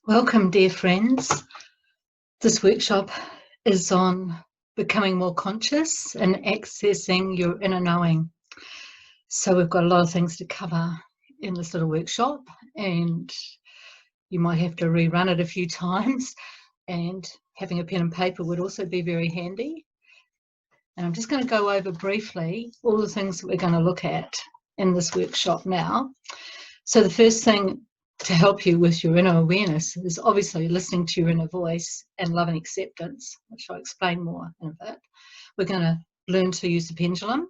Welcome, dear friends. This workshop is on becoming more conscious and accessing your inner knowing. So we've got a lot of things to cover in this little workshop, and you might have to rerun it a few times, and having a pen and paper would also be very handy. And I'm just going to go over briefly all the things that we're going to look at in this workshop now. So the first thing to help you with your inner awareness is obviously listening to your inner voice and love and acceptance, which I'll explain more in a bit. We're going to learn to use the pendulum,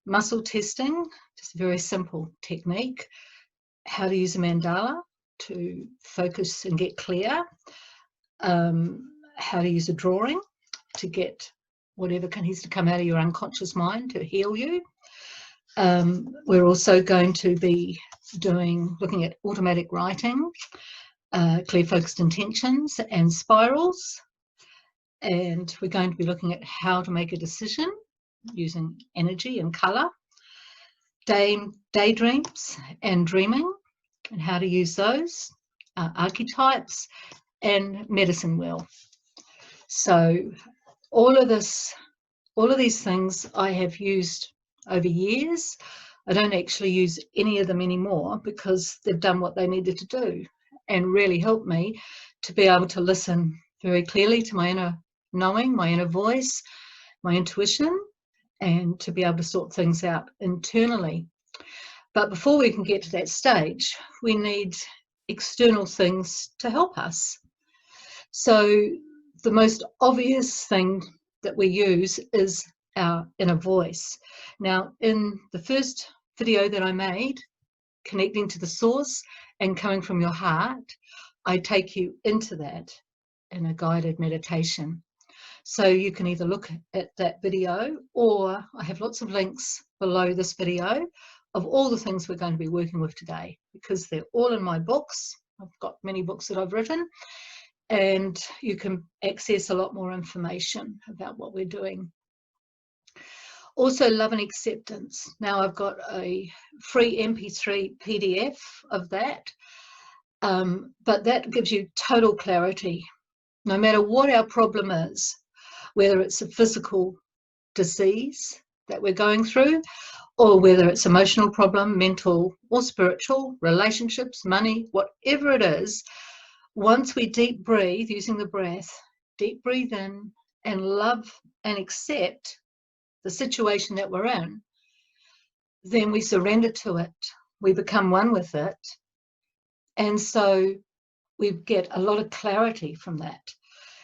muscle testing, just a very simple technique, how to use a mandala to focus and get clear, how to use a drawing to get whatever needs to come out of your unconscious mind to heal you. We're also going to be looking at automatic writing, clear focused intentions and spirals, and we're going to be looking at how to make a decision using energy and colour, daydreams and dreaming and how to use those, archetypes and medicine wheel. So all of these things I have used over years. I don't actually use any of them anymore because they've done what they needed to do and really helped me to be able to listen very clearly to my inner knowing, my inner voice, my intuition, and to be able to sort things out internally. But before we can get to that stage, we need external things to help us. So the most obvious thing that we use is our inner voice. Now, in the first video that I made, connecting to the source and coming from your heart, I take you into that in a guided meditation. So you can either look at that video, or I have lots of links below this video of all the things we're going to be working with today, because they're all in my books. I've got many books that I've written, and you can access a lot more information about what we're doing. Also, love and acceptance. Now I've got a free MP3 PDF of that, but that gives you total clarity. No matter what our problem is, whether it's a physical disease that we're going through, or whether it's emotional problem, mental or spiritual, relationships, money, whatever it is, once we deep breathe using the breath, deep breathe in and love and accept the situation that we're in, then we surrender to it, we become one with it, and so we get a lot of clarity from that.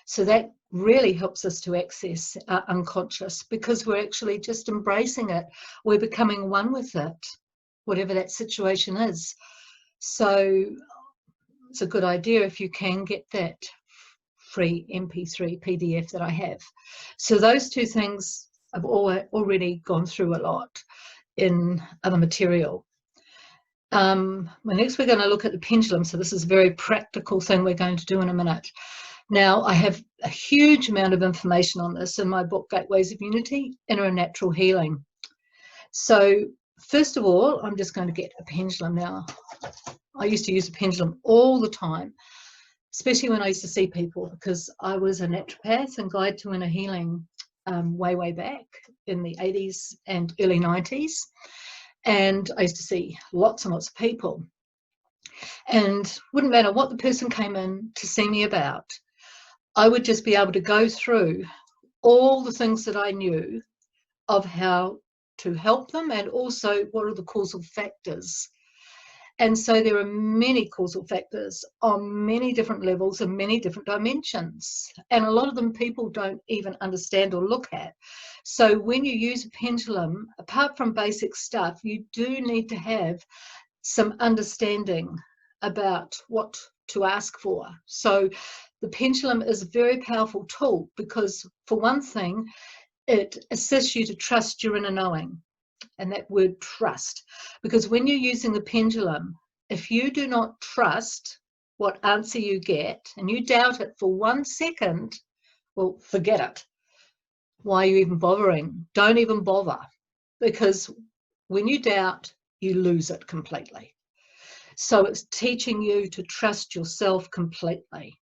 So that really helps us to access our unconscious, because we're actually just embracing it, we're becoming one with it, whatever that situation is. So it's a good idea if you can get that free MP3 PDF that I have. So those two things I've already gone through a lot in other material. Next we're going to look at the pendulum. So this is a very practical thing we're going to do in a minute. Now I have a huge amount of information on this in my book, Gateways of Unity, Inner and Natural Healing. So first of all, I'm just going to get a pendulum now. I used to use a pendulum all the time, especially when I used to see people, because I was a naturopath and guide to inner healing way back in the 80s and early 90s, and I used to see lots and lots of people, and wouldn't matter what the person came in to see me about, I would just be able to go through all the things that I knew of how to help them, and also what are the causal factors. And so there are many causal factors on many different levels and many different dimensions. And a lot of them people don't even understand or look at. So when you use a pendulum, apart from basic stuff, you do need to have some understanding about what to ask for. So the pendulum is a very powerful tool because, for one thing, it assists you to trust your inner knowing. And that word trust, because when you're using the pendulum, if you do not trust what answer you get and you doubt it for 1 second, well, forget it. Why are you even bothering? Don't even bother, because when you doubt, you lose it completely. So it's teaching you to trust yourself completely.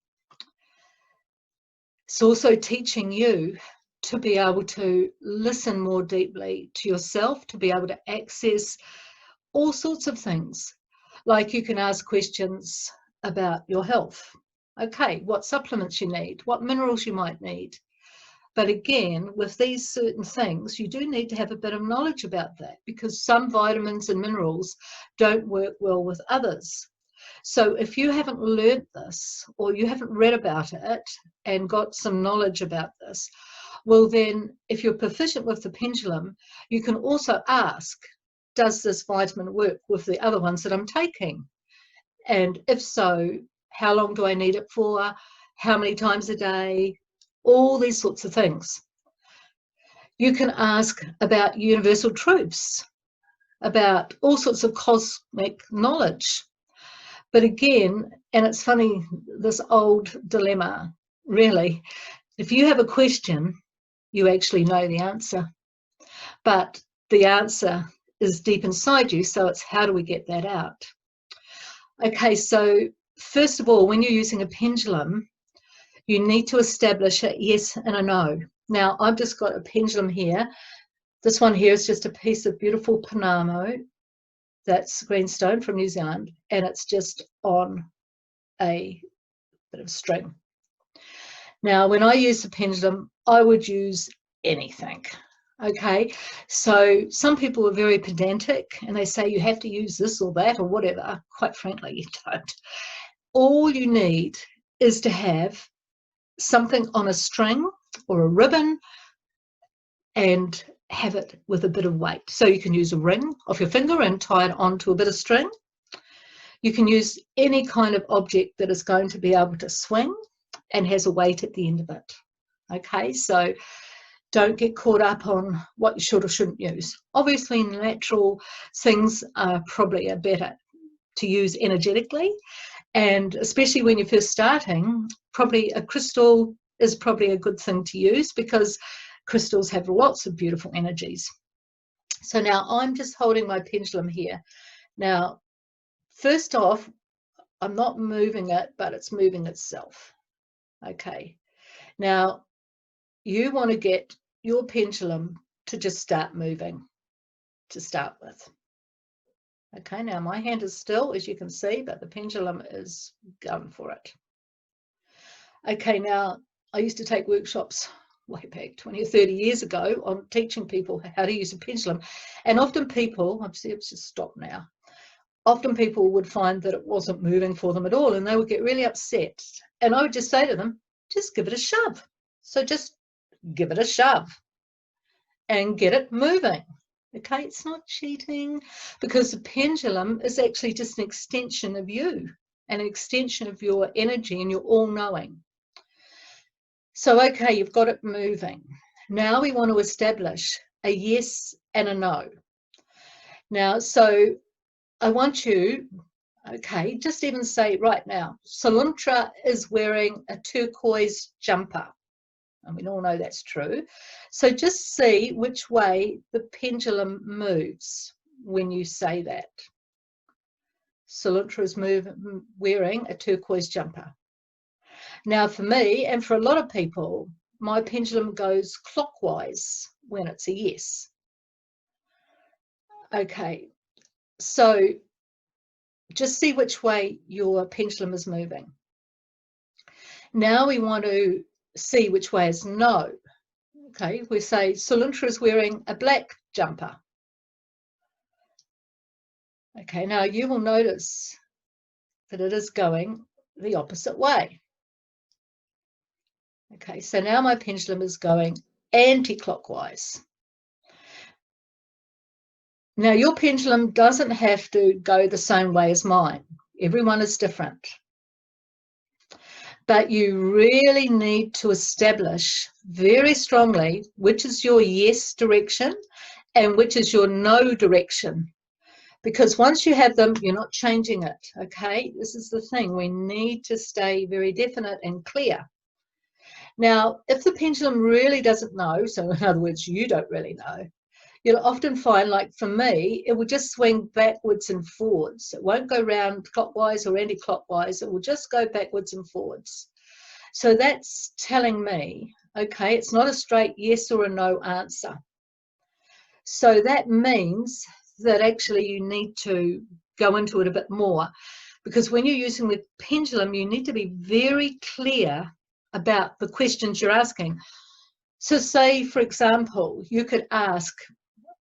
It's also teaching you to be able to listen more deeply to yourself, to be able to access all sorts of things. Like you can ask questions about your health. Okay, what supplements you need, what minerals you might need. But again, with these certain things, you do need to have a bit of knowledge about that, because some vitamins and minerals don't work well with others. So if you haven't learnt this, or you haven't read about it and got some knowledge about this, well then, if you're proficient with the pendulum, you can also ask, does this vitamin work with the other ones that I'm taking? And if so, how long do I need it for? How many times a day? All these sorts of things. You can ask about universal truths, about all sorts of cosmic knowledge. But again, and it's funny, this old dilemma, really, if you have a question, you actually know the answer. But the answer is deep inside you, so it's how do we get that out? Okay, so first of all, when you're using a pendulum, you need to establish a yes and a no. Now, I've just got a pendulum here. This one here is just a piece of beautiful Panamo. That's greenstone from New Zealand, and it's just on a bit of string. Now, when I use the pendulum, I would use anything. Okay, so some people are very pedantic and they say you have to use this or that or whatever. Quite frankly, you don't. All you need is to have something on a string or a ribbon and have it with a bit of weight. So you can use a ring off your finger and tie it onto a bit of string. You can use any kind of object that is going to be able to swing and has a weight at the end of it. Okay, so don't get caught up on what you should or shouldn't use. Obviously, natural things are probably better to use energetically, and especially when you're first starting, probably a crystal is probably a good thing to use, because crystals have lots of beautiful energies. So now I'm just holding my pendulum here. Now, first off, I'm not moving it, but it's moving itself. Okay. Now, you want to get your pendulum to just start moving to start with. Okay, now my hand is still, as you can see, but the pendulum is going for it. Okay, now I used to take workshops way back 20 or 30 years ago on teaching people how to use a pendulum, and often people, I've just stopped now, often people would find that it wasn't moving for them at all, and they would get really upset, and I would just say to them, just give it a shove. So just give it a shove and get it moving. Okay, it's not cheating, because the pendulum is actually just an extension of you, an extension of your energy and your all-knowing. So, okay, you've got it moving. Now we want to establish a yes and a no. Now, so I want you, okay, just even say right now, Soluntra is wearing a turquoise jumper. And we all know that's true. So just see which way the pendulum moves when you say that. Soluntra is wearing a turquoise jumper. Now for me, and for a lot of people, my pendulum goes clockwise when it's a yes. Okay, so just see which way your pendulum is moving. Now we want to see which way is no. Okay, we say Soluntra is wearing a black jumper. Okay, now you will notice that it is going the opposite way. Okay, so now my pendulum is going anti-clockwise. Now your pendulum doesn't have to go the same way as mine. Everyone is different. But you really need to establish very strongly which is your yes direction and which is your no direction. Because once you have them, you're not changing it, okay? This is the thing. We need to stay very definite and clear. Now, if the pendulum really doesn't know, so in other words, you don't really know, you'll often find, like for me, it will just swing backwards and forwards. It won't go round clockwise or anti-clockwise. It will just go backwards and forwards. So that's telling me, okay, it's not a straight yes or a no answer. So that means that actually you need to go into it a bit more, because when you're using the pendulum, you need to be very clear about the questions you're asking. So say, for example, you could ask,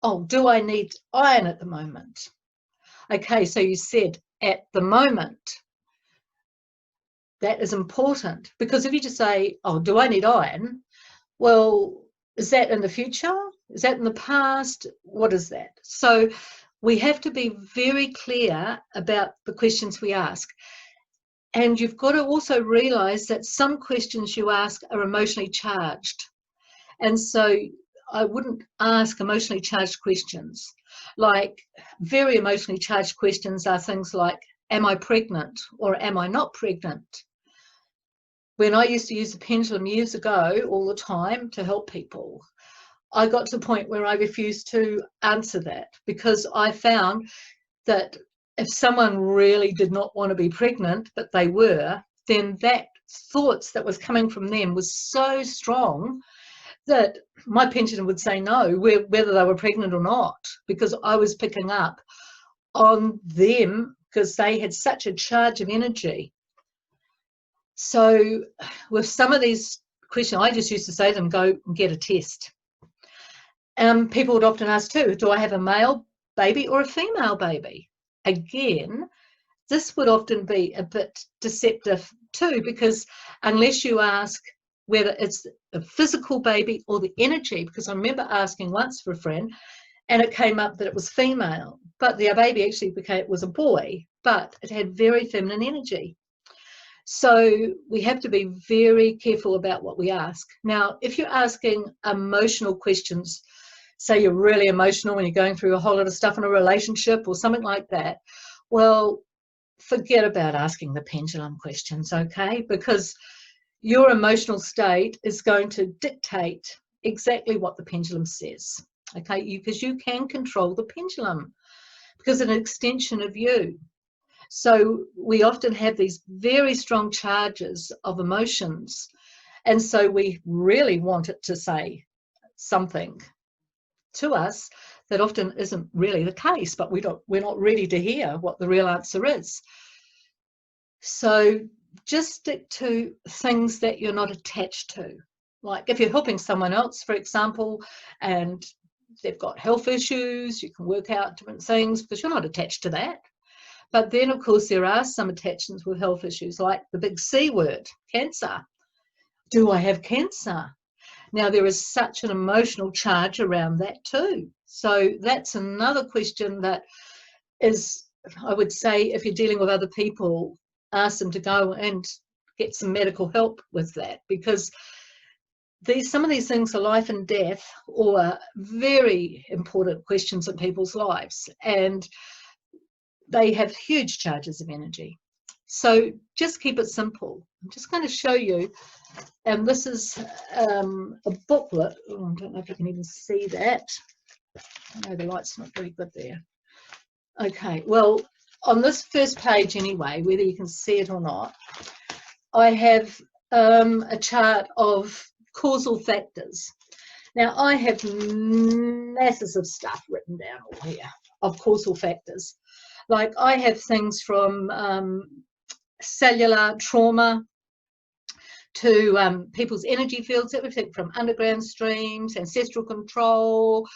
oh, do I need iron at the moment? Okay, so you said at the moment. That is important, because if you just say, oh, do I need iron? Well, is that in the future? Is that in the past? What is that? So we have to be very clear about the questions we ask. And you've got to also realize that some questions you ask are emotionally charged. And so I wouldn't ask emotionally charged questions. Like very emotionally charged questions are things like, am I pregnant or am I not pregnant? When I used to use the pendulum years ago all the time to help people, I got to the point where I refused to answer that, because I found that if someone really did not want to be pregnant, but they were, then that thoughts that was coming from them was so strong that my pendulum would say no, whether they were pregnant or not, because I was picking up on them because they had such a charge of energy. So with some of these questions, I just used to say to them, go and get a test. People would often ask too, do I have a male baby or a female baby? Again, this would often be a bit deceptive too, because unless you ask whether it's a physical baby or the energy, because I remember asking once for a friend and it came up that it was female, but the baby actually was a boy, but it had very feminine energy. So we have to be very careful about what we ask. Now, if you're asking emotional questions, say you're really emotional when you're going through a whole lot of stuff in a relationship or something like that, well, forget about asking the pendulum questions, okay? Because your emotional state is going to dictate exactly what the pendulum says, okay? Because you can control the pendulum, because it's an extension of you. So we often have these very strong charges of emotions, and so we really want it to say something to us that often isn't really the case, but we're not ready to hear what the real answer is. So just stick to things that you're not attached to. Like if you're helping someone else, for example, and they've got health issues, you can work out different things because you're not attached to that. But then, of course, there are some attachments with health issues, like the big C word, cancer. Do I have cancer? Now, there is such an emotional charge around that too. So that's another question that is, I would say, if you're dealing with other people, ask them to go and get some medical help with that, because some of these things are life and death, or very important questions in people's lives, and they have huge charges of energy. So just keep it simple. I'm just going to show you, and this is a booklet. Oh, I don't know if you can even see that. I know the light's not very good there. Okay, well, on this first page anyway, whether you can see it or not, I have a chart of causal factors. Now, I have masses of stuff written down all here of causal factors. Like I have things from cellular trauma to people's energy fields, everything from underground streams, ancestral control,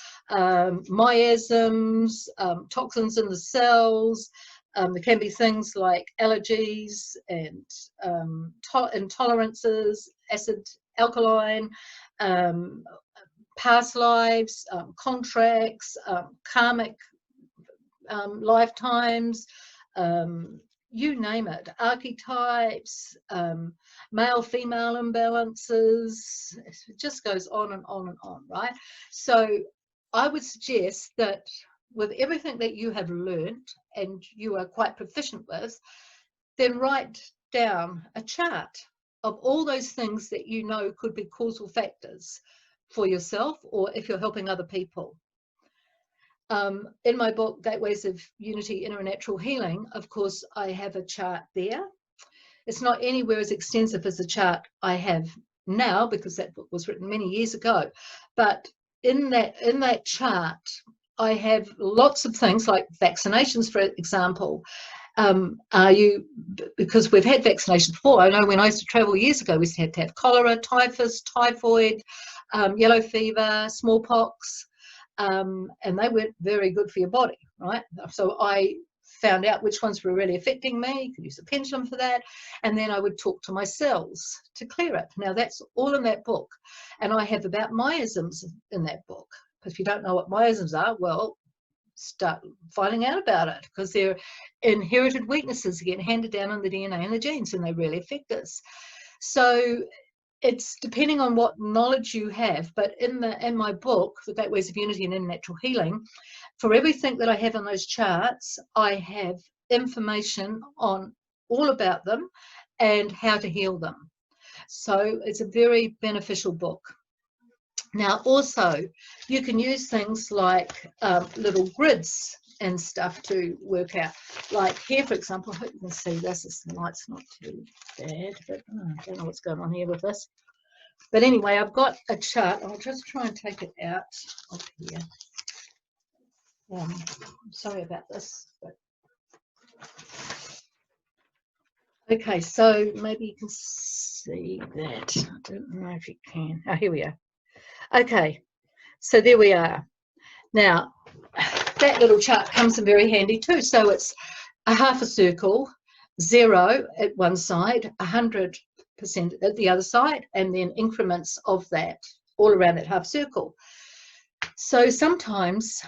miasms, toxins in the cells. There can be things like allergies and intolerances, acid, alkaline, past lives, contracts, karmic lifetimes, you name it, archetypes, male-female imbalances, it just goes on and on and on, right? So I would suggest that with everything that you have learned and you are quite proficient with, then write down a chart of all those things that you know could be causal factors for yourself, or if you're helping other people. In my book, Gateways of Unity, Inner and Natural Healing, of course, I have a chart there. It's not anywhere as extensive as the chart I have now, because that book was written many years ago. But in that chart, I have lots of things like vaccinations, for example. Because we've had vaccinations before. I know when I used to travel years ago, we used to have cholera, typhus, typhoid, yellow fever, smallpox, and they weren't very good for your body, right? So I found out which ones were really affecting me. You could use a pendulum for that, and then I would talk to my cells to clear it. Now that's all in that book, and I have about miasms in that book. If you don't know what miasms are, well, start finding out about it, because they're inherited weaknesses get handed down in the DNA and the genes, and they really affect us. So it's depending on what knowledge you have. But in my book, The Gateways of Unity and Inner Natural Healing, for everything that I have on those charts, I have information on all about them and how to heal them. So it's a very beneficial book. Now, also, you can use things like little grids and stuff to work out. Like here, for example, I hope you can see this. The light's not too bad, but I don't know what's going on here with this. But anyway, I've got a chart. I'll just try and take it out of here. Sorry about this. But... Okay, so maybe you can see that. I don't know if you can. Oh, here we are. Okay, so there we are. Now, that little chart comes in very handy too. So it's a half a circle, 0 at one side, 100% at the other side, and then increments of that all around that half circle. So sometimes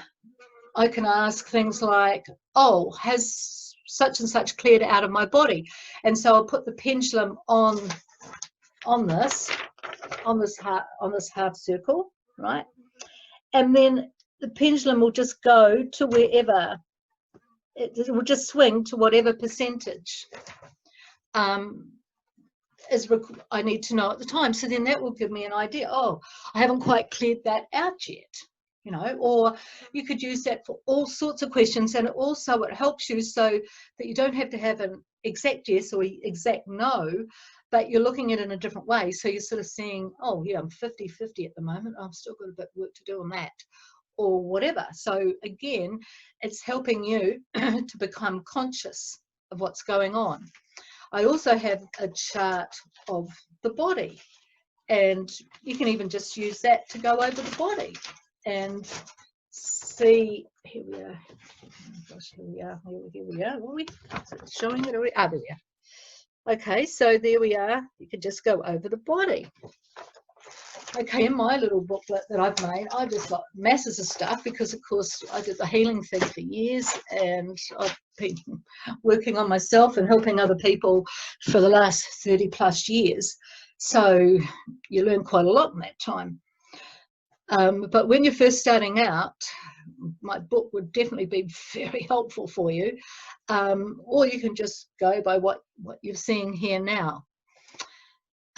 I can ask things like, oh, has such and such cleared out of my body? And so I'll put the pendulum on this half circle, right? And then the pendulum will just go to wherever, it will just swing to whatever percentage I need to know at the time. So then that will give me an idea. Oh, I haven't quite cleared that out yet, you know. Or you could use that for all sorts of questions, and also it helps you so that you don't have to have an exact yes or exact no, but you're looking at it in a different way. So you're sort of seeing, oh yeah, I'm 50-50 at the moment. I've still got a bit of work to do on that, or whatever. So again, it's helping you to become conscious of what's going on. I also have a chart of the body, and you can even just use that to go over the body and see. Here we are. Oh gosh, here we are. Here we are. Are we showing it already? Ah, there we are. Okay, so there we are. You can just go over the body. Okay, in my little booklet that I've made, I've just got masses of stuff because, of course, I did the healing thing for years, and I've been working on myself and helping other people for the last 30 plus years. So you learn quite a lot in that time. But when you're first starting out, my book would definitely be very helpful for you. Or you can just go by what you're seeing here now.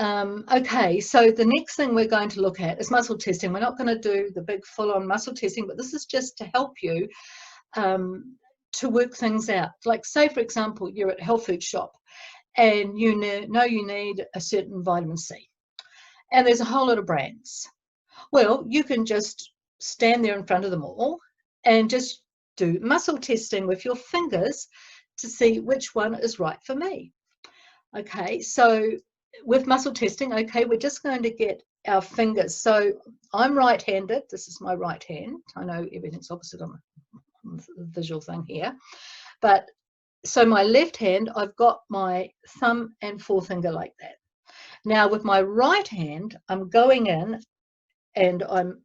Okay, so the next thing we're going to look at is muscle testing. We're not going to do the big full-on muscle testing, but this is just to help you to work things out. Like, say, for example, you're at a health food shop and you know you need a certain vitamin C, and there's a whole lot of brands. Well, you can just stand there in front of them all and just do muscle testing with your fingers to see which one is right for me. Okay, so with muscle testing, okay, we're just going to get our fingers. So I'm right-handed. This is my right hand. I know everything's opposite on the visual thing here. But so my left hand, I've got my thumb and forefinger like that. Now with my right hand, I'm going in and I'm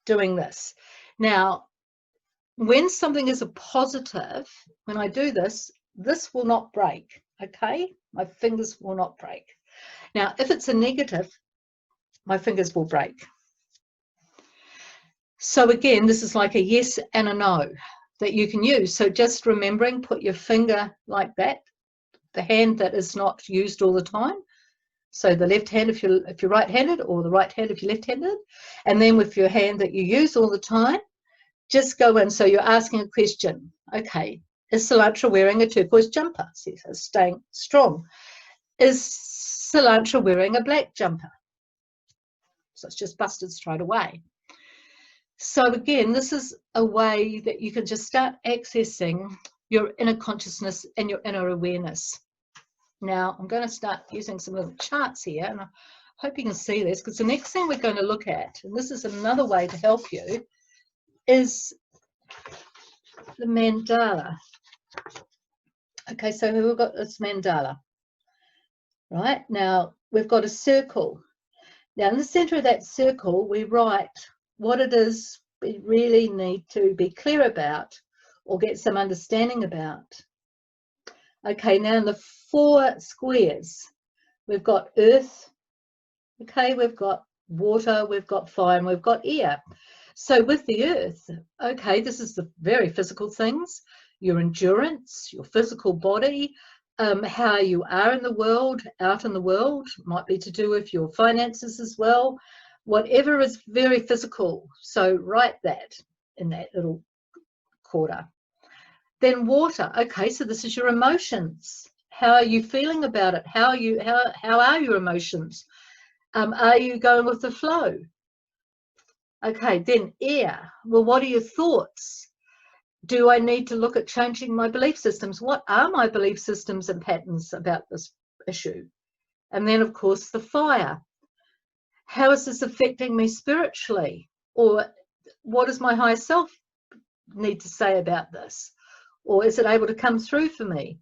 doing this. Now, when something is a positive, when I do this, this will not break, okay? My fingers will not break. Now, if it's a negative, my fingers will break. So again, this is like a yes and a no that you can use. So just remembering, put your finger like that, the hand that is not used all the time. So the left hand if you're right-handed, or the right hand if you're left-handed. And then with your hand that you use all the time, just go in. So you're asking a question. Okay, is Soluntra wearing a turquoise jumper? So staying strong. Is Soluntra wearing a black jumper? So it's just busted straight away. So again, this is a way that you can just start accessing your inner consciousness and your inner awareness. Now, I'm going to start using some little charts here, and I hope you can see this, because the next thing we're going to look at, and this is another way to help you, is the mandala. Okay, so we've got this mandala. Right, now we've got a circle. Now in the center of that circle, we write what it is we really need to be clear about or get some understanding about. Okay, now in the 4 squares, we've got earth, okay, we've got water, we've got fire, and we've got air. So with the earth, okay, this is the very physical things, your endurance, your physical body, how you are in the world, out in the world, might be to do with your finances as well, whatever is very physical. So write that in that little quarter. Then water, okay, so this is your emotions. How are you feeling about it? How are your emotions? Are you going with the flow? Okay, then air. Well, what are your thoughts? Do I need to look at changing my belief systems? What are my belief systems and patterns about this issue? And then, of course, the fire. How is this affecting me spiritually? Or what does my higher self need to say about this? Or is it able to come through for me?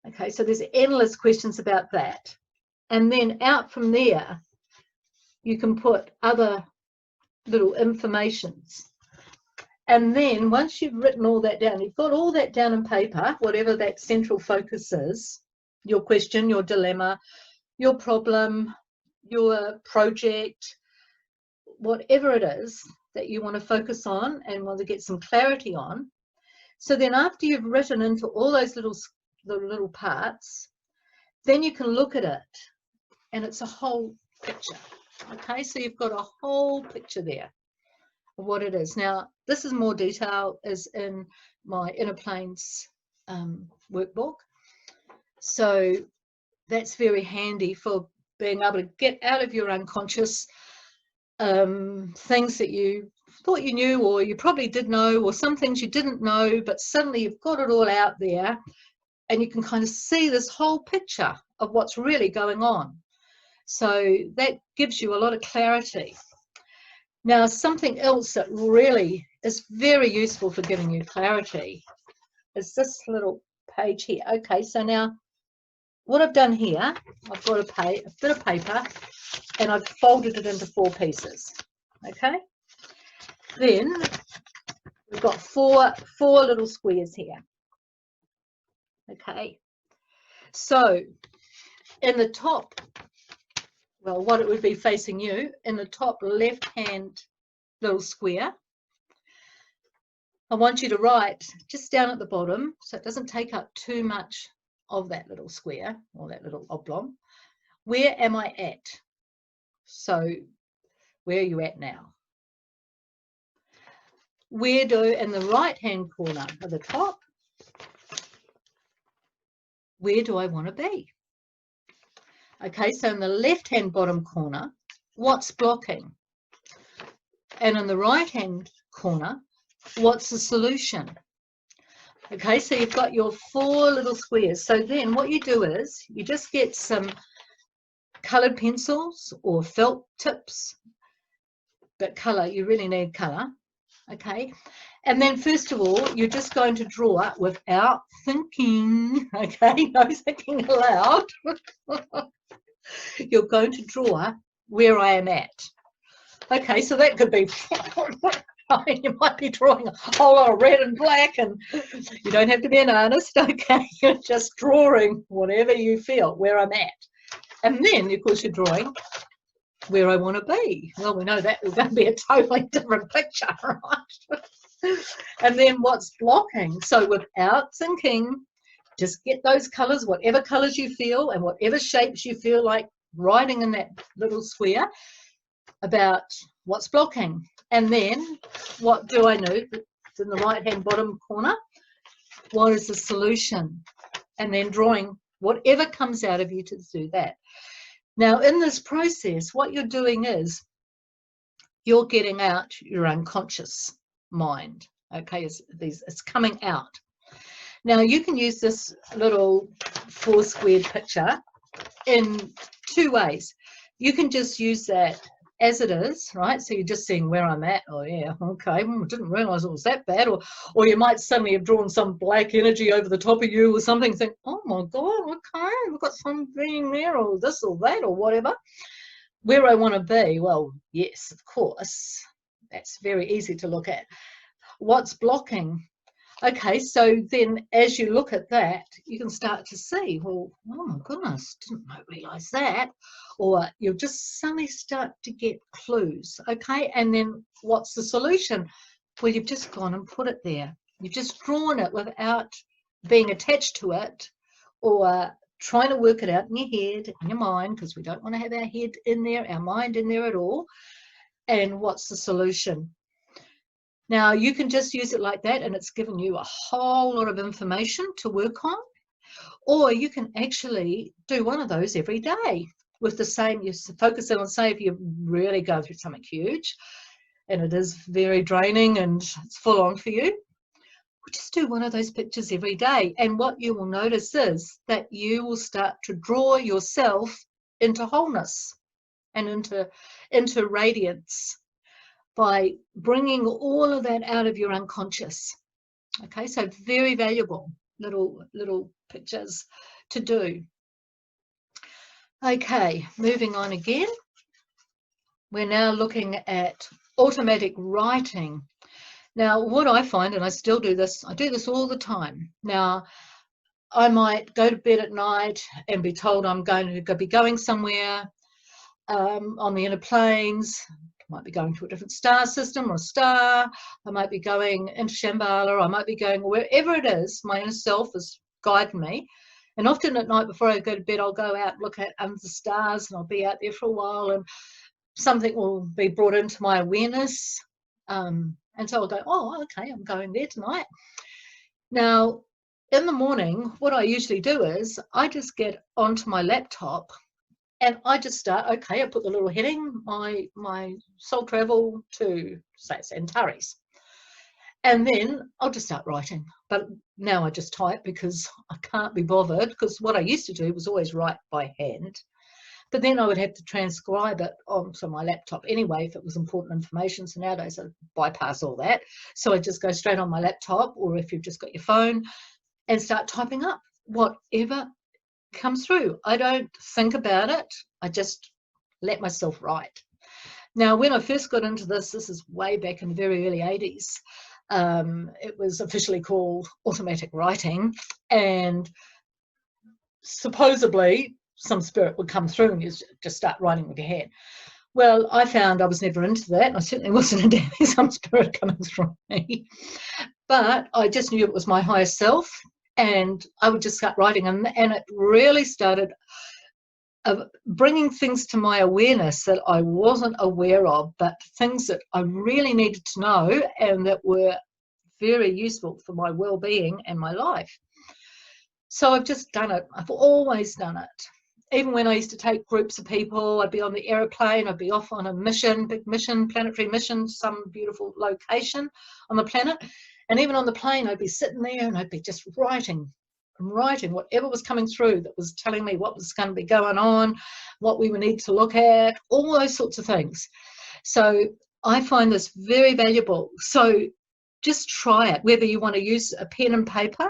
Okay, so there's endless questions about that. And then out from there, you can put other little informations. And then once you've written all that down, you've got all that down on paper, whatever that central focus is, your question, your dilemma, your problem, your project, whatever it is that you want to focus on and want to get some clarity on. So then after you've written into all those little parts, then you can look at it and it's a whole picture. Okay, so you've got a whole picture there of what it is. Now, this is more detail is in my Inner Planes workbook. So that's very handy for being able to get out of your unconscious things that you thought you knew, or you probably did know, or some things you didn't know, but suddenly you've got it all out there and you can kind of see this whole picture of what's really going on. So that gives you a lot of clarity. Now, something else that really is very useful for giving you clarity is this little page here. Okay, so now what I've done here, I've got a bit of paper and I've folded it into 4 pieces. Okay, then we've got four little squares here. Okay, so in the top, well, what it would be facing you, in the top left hand little square, I want you to write just down at the bottom, so it doesn't take up too much of that little square or that little oblong, where am I at? So where are you at now? Where do, in the right hand corner of the top, where do I want to be? Okay, so in the left hand bottom corner, what's blocking? And in the right hand corner, what's the solution? Okay, so you've got your 4 little squares. So then what you do is you just get some colored pencils or felt tips, but color, you really need color. Okay, and then first of all, you're just going to draw without thinking. Okay, no thinking aloud. You're going to draw where I am at. Okay, so that could be, I mean, you might be drawing a whole lot of red and black, and you don't have to be an artist. Okay, you're just drawing whatever you feel, where I'm at. And then, of course, you're drawing where I want to be. Well, we know that is going to be a totally different picture, right? And then what's blocking? So without thinking, just get those colors, whatever colors you feel and whatever shapes you feel like writing in that little square about what's blocking? And then what do I know? It's in the right hand bottom corner. What is the solution? And then drawing whatever comes out of you to do that. Now, in this process, what you're doing is you're getting out your unconscious mind. Okay, it's coming out. Now, you can use this little 4 squared picture in 2 ways. You can just use that as it is, right? So you're just seeing where I'm at. Oh yeah, okay, I didn't realize it was that bad. Or you might suddenly have drawn some black energy over the top of you or something, think, oh my God, okay, we've got something there, or this or that or whatever. Where I want to be, well, yes, of course, that's very easy to look at. What's blocking? Okay, so then as you look at that, you can start to see, well, oh my goodness, didn't realize that. Or you'll just suddenly start to get clues, okay? And then what's the solution? Well, you've just gone and put it there. You've just drawn it without being attached to it or trying to work it out in your head, in your mind, because we don't want to have our head in there, our mind in there at all. And what's the solution? Now, you can just use it like that, and it's given you a whole lot of information to work on. Or you can actually do one of those every day with the same, you focus on, say, if you're really going through something huge and it is very draining and it's full on for you, just do one of those pictures every day. And what you will notice is that you will start to draw yourself into wholeness and into radiance by bringing all of that out of your unconscious. Okay, so very valuable little pictures to do. Okay, moving on again. We're now looking at automatic writing. Now, what I find, and I still do this, I do this all the time. Now, I might go to bed at night and be told I'm going to be going somewhere on the inner planes. I might be going to a different star system or a star. I might be going into Shambhala. I might be going wherever it is. My inner self is guiding me. And often at night before I go to bed, I'll go out and look at under the stars, and I'll be out there for a while, and something will be brought into my awareness. And so I'll go, oh, okay, I'm going there tonight. Now, in the morning, what I usually do is I just get onto my laptop and I just start, okay, I put the little heading, my soul travel to, say, it's Antares. And then I'll just start writing. But now I just type because I can't be bothered, because what I used to do was always write by hand. But then I would have to transcribe it onto my laptop anyway if it was important information. So nowadays I bypass all that. So I just go straight on my laptop, or if you've just got your phone, and start typing up whatever comes through. I don't think about it. I just let myself write. Now, when I first got into this is way back in the very early 80s. It was officially called automatic writing, and supposedly some spirit would come through and you just start writing with your hand. Well, I found I was never into that, and I certainly wasn't into having some spirit coming through me. But I just knew it was my higher self, and I would just start writing, and it really started bringing things to my awareness that I wasn't aware of, but things that I really needed to know and that were very useful for my well-being and my life. So I've just done it. I've always done it. Even when I used to take groups of people, I'd be on the aeroplane, I'd be off on a mission, big mission, planetary mission, some beautiful location on the planet. And even on the plane, I'd be sitting there and I'd be just writing whatever was coming through that was telling me what was going to be going on, what we would need to look at, all those sorts of things. So I find this very valuable. So just try it, whether you want to use a pen and paper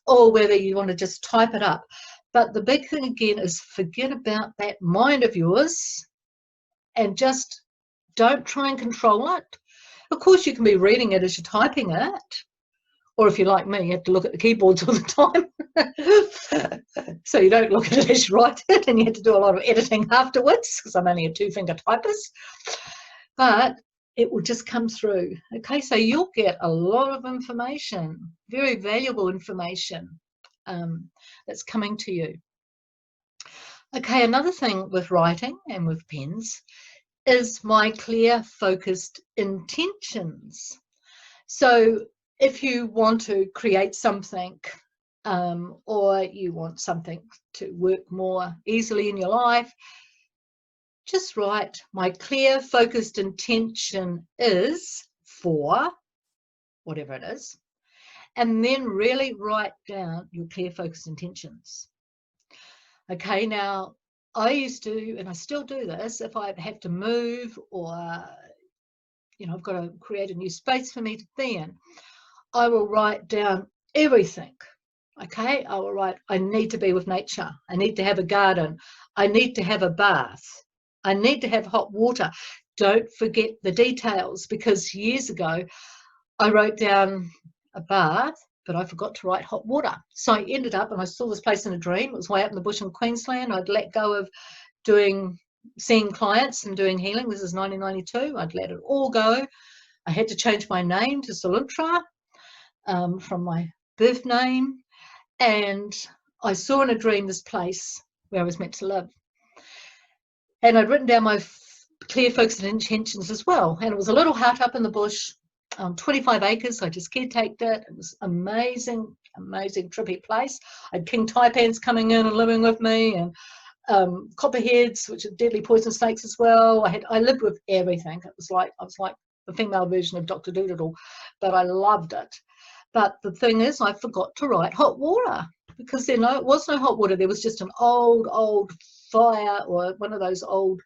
or whether you want to just type it up. But the big thing again is forget about that mind of yours and just don't try and control it. Of course, you can be reading it as you're typing it. Or if you're like me, you have to look at the keyboards all the time. So you don't look at it as you write it, and you have to do a lot of editing afterwards, because I'm only a 2-finger typist. But it will just come through. Okay, so you'll get a lot of information, very valuable information that's coming to you. Okay, another thing with writing and with pens is my clear, focused intentions. So if you want to create something, or you want something to work more easily in your life, just write, my clear, focused intention is for whatever it is, and then really write down your clear, focused intentions. Okay, now I used to, and I still do this, if I have to move or, I've got to create a new space for me to be in, I will write down everything. Okay, I will write, I need to be with nature. I need to have a garden. I need to have a bath. I need to have hot water. Don't forget the details, because years ago I wrote down a bath, but I forgot to write hot water. So I ended up, and I saw this place in a dream. It was way up in the bush in Queensland. I'd let go of seeing clients and doing healing. This is 1992. I'd let it all go. I had to change my name to Soluntra, from my birth name. And I saw in a dream this place where I was meant to live. And I'd written down my clear, focused intentions as well. And it was a little hut up in the bush, 25 acres. I just caretaked it. It was amazing, amazing, trippy place. I had king taipans coming in and living with me, and copperheads, which are deadly poison snakes as well. I lived with everything. I was like the female version of Dr. Doolittle, but I loved it. But the thing is, I forgot to write hot water, because there was no hot water. There was just an old fire, or one of those old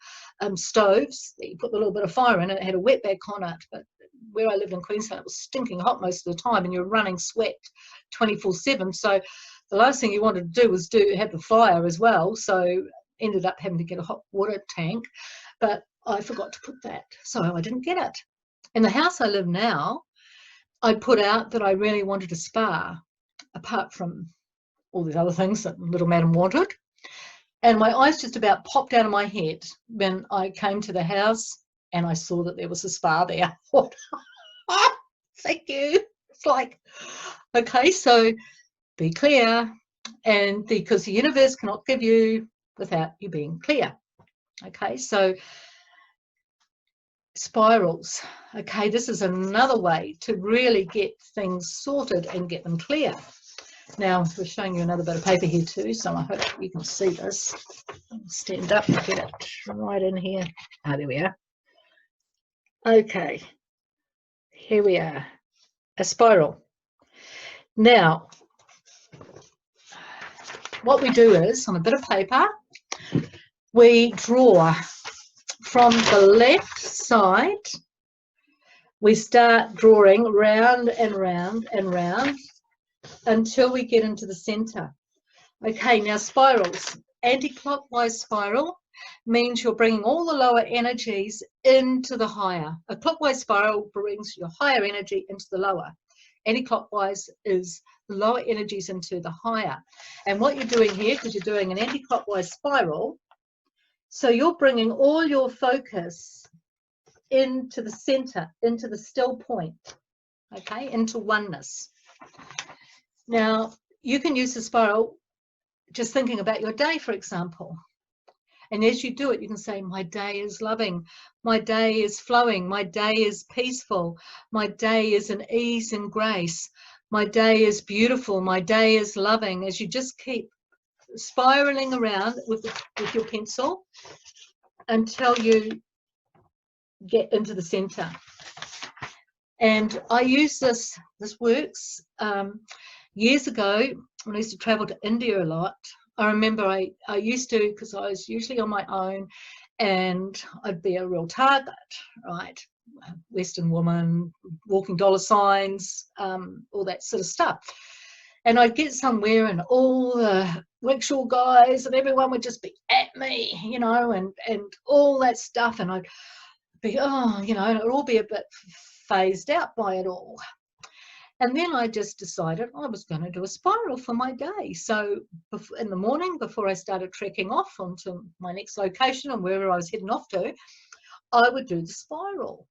stoves that you put a little bit of fire in. It had a wetback on it, but where I lived in Queensland, it was stinking hot most of the time, and you're running sweat 24/7. So the last thing you wanted to do was have the fire as well. So ended up having to get a hot water tank, but I forgot to put that, so I didn't get it. In the house I live now, I put out that I really wanted a spa, apart from all these other things that little madam wanted. And my eyes just about popped out of my head when I came to the house and I saw that there was a spa there. Thank you. It's like, okay, so be clear, and because the universe cannot give you without you being clear. Okay, so spirals. Okay, this is another way to really get things sorted and get them clear. Now we're showing you another bit of paper here too, so I hope you can see this. Stand up and get it right in here. Ah, there we are. Okay, here we are, a spiral. Now what we do is, on a bit of paper, we draw from the left side. We start drawing round and round and round until we get into the center. Okay, now spirals. Anti-clockwise spiral means you're bringing all the lower energies into the higher. A clockwise spiral brings your higher energy into the lower. Anti-clockwise is lower energies into the higher. And what you're doing here, because you're doing an anti-clockwise spiral, so you're bringing all your focus into the center, into the still point, okay, into oneness. Now, you can use the spiral just thinking about your day, for example. And as you do it, you can say, my day is loving, my day is flowing, my day is peaceful, my day is in ease and grace, my day is beautiful, my day is loving, as you just keep spiraling around with your pencil until you get into the center. And I use this works. Years ago, when I used to travel to India a lot, I remember I used to, because I was usually on my own, and I'd be a real target, right? Western woman, walking dollar signs, all that sort of stuff. And I'd get somewhere and all the rickshaw guys and everyone would just be at me, and all that stuff. And I'd be, it would all be a bit phased out by it all. And then I just decided I was going to do a spiral for my day. So in the morning, before I started trekking off onto my next location and wherever I was heading off to, I would do the spiral.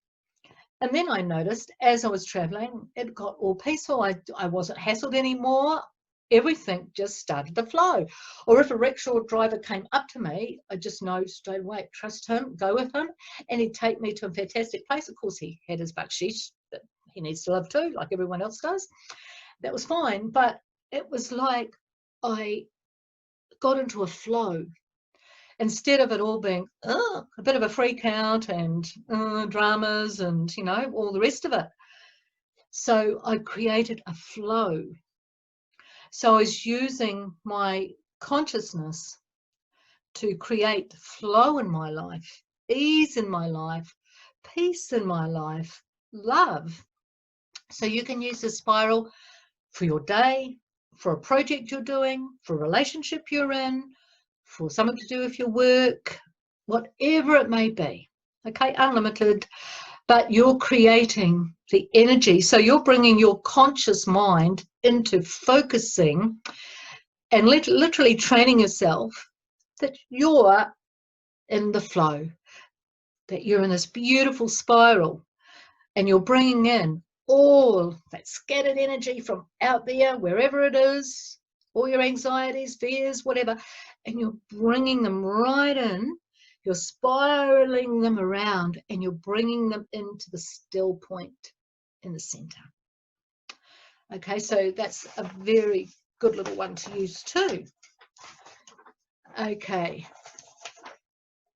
And then I noticed as I was traveling, it got all peaceful. I wasn't hassled anymore. everything just started to flow. Or if a rickshaw driver came up to me, I just know straight away, trust him, go with him, and he'd take me to a fantastic place. Of course, he had his baksheesh that he needs to live too, like everyone else does. That was fine, but it was like I got into a flow. Instead of it all being a bit of a freak out and dramas and, you know, all the rest of it. So I created a flow. So I was using my consciousness to create flow in my life, ease in my life, peace in my life, love. So you can use the spiral for your day, for a project you're doing, for a relationship you're in, for something to do with your work, whatever it may be. Okay, unlimited, but you're creating the energy. So you're bringing your conscious mind into focusing and literally training yourself that you're in the flow, that you're in this beautiful spiral, and you're bringing in all that scattered energy from out there, wherever it is, all your anxieties, fears, whatever, and you're bringing them right in. You're spiraling them around and you're bringing them into the still point in the center. Okay, so that's a very good little one to use too. Okay,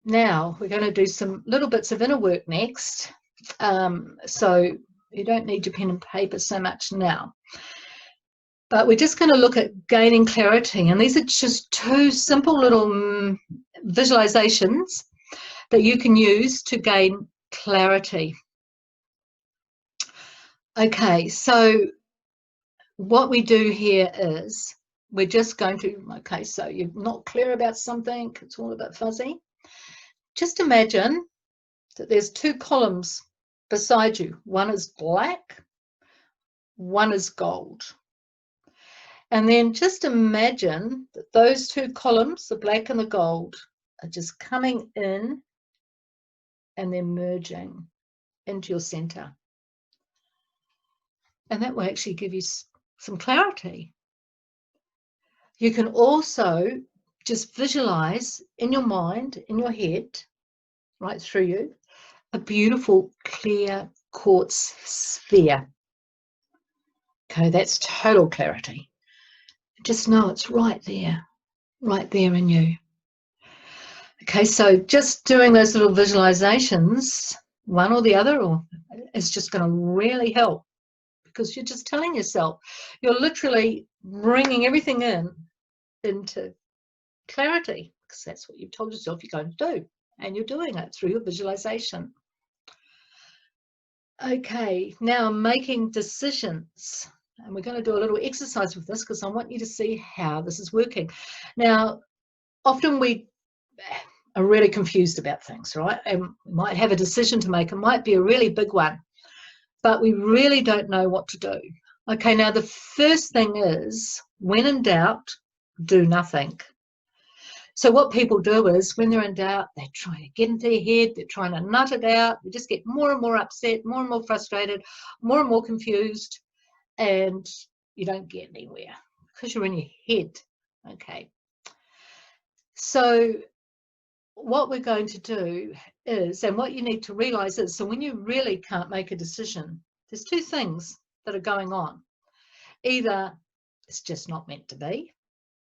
now we're going to do some little bits of inner work next. So you don't need your pen and paper so much now. But we're just going to look at gaining clarity. And these are just two simple little visualizations that you can use to gain clarity. Okay, so what we do here is we're just going to, okay, so you're not clear about something, it's all a bit fuzzy. Just imagine that there's two columns beside you. One is black, one is gold. And then just imagine that those two columns, the black and the gold, are just coming in and they're merging into your center. And that will actually give you some clarity. You can also just visualize in your mind, in your head, right through you, a beautiful clear quartz sphere. Okay, that's total clarity. Just know it's right there in you. Okay, so just doing those little visualizations, one or the other, is just going to really help, because you're just telling yourself, you're literally bringing everything into clarity, because that's what you've told yourself you're going to do, and you're doing it through your visualization. Okay, now making decisions. And we're going to do a little exercise with this because I want you to see how this is working. Now, often we are really confused about things, right? And we might have a decision to make. It might be a really big one, but we really don't know what to do. Okay, now the first thing is, when in doubt, do nothing. So what people do is, when they're in doubt, they try to get into their head, they're trying to nut it out, they just get more and more upset, more and more frustrated, more and more confused, and you don't get anywhere because you're in your head. Okay, so what we're going to do is, and what you need to realize is, so when you really can't make a decision, there's two things that are going on. Either it's just not meant to be,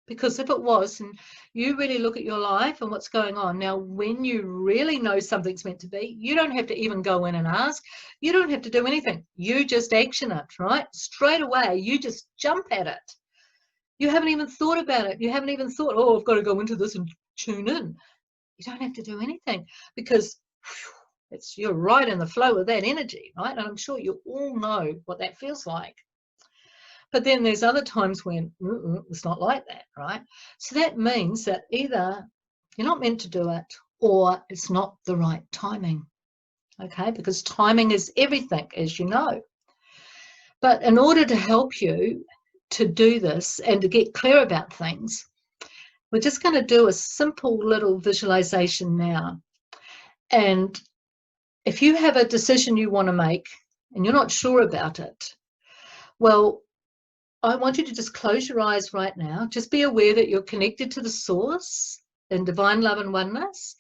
because if it was, and you really look at your life and what's going on now, when you really know something's meant to be, you don't have to even go in and ask, you don't have to do anything, you just action it, right? Straight away, you just jump at it. You haven't even thought about it. You haven't even thought, oh, I've got to go into this and tune in. You don't have to do anything, because you're right in the flow of that energy, right? And I'm sure you all know what that feels like. But then there's other times when it's not like that, right? So that means that either you're not meant to do it, or it's not the right timing, okay? Because timing is everything, as you know. But in order to help you to do this and to get clear about things, we're just going to do a simple little visualization now. And if you have a decision you want to make and you're not sure about it, well, I want you to just close your eyes right now. Just be aware that you're connected to the source in divine love and oneness,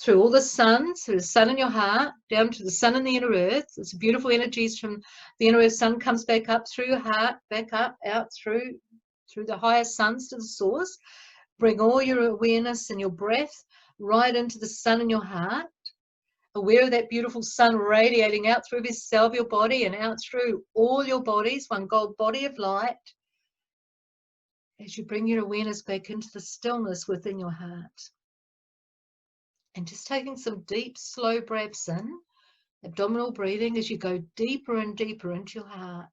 through all the sun, through the sun in your heart, down to the sun in the inner earth. It's beautiful energies from the inner earth. Sun comes back up through your heart, back up, out through the higher suns to the source. Bring all your awareness and your breath right into the sun in your heart. Aware of that beautiful sun radiating out through every cell of your body and out through all your bodies, one gold body of light. As you bring your awareness back into the stillness within your heart. And just taking some deep, slow breaths in, abdominal breathing as you go deeper and deeper into your heart.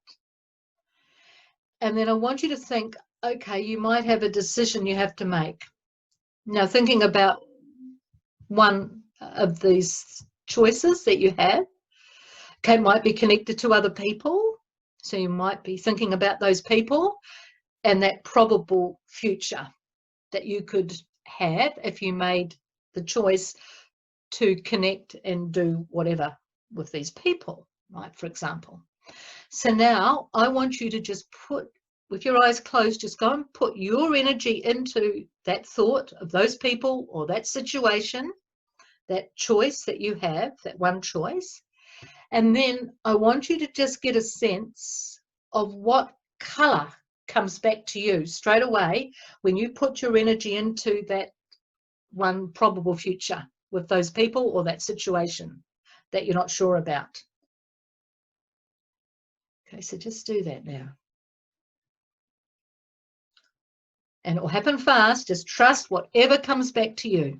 And then I want you to think, okay, you might have a decision you have to make. Now, thinking about one of these choices that you have, okay, might be connected to other people. So you might be thinking about those people and that probable future that you could have if you made the choice to connect and do whatever with these people, right, for example. So now I want you to just put, with your eyes closed, just go and put your energy into that thought of those people or that situation, that choice that you have, that one choice. And then I want you to just get a sense of what color comes back to you straight away when you put your energy into that one probable future with those people or that situation that you're not sure about. Okay, so just do that now. And it will happen fast. Just trust whatever comes back to you.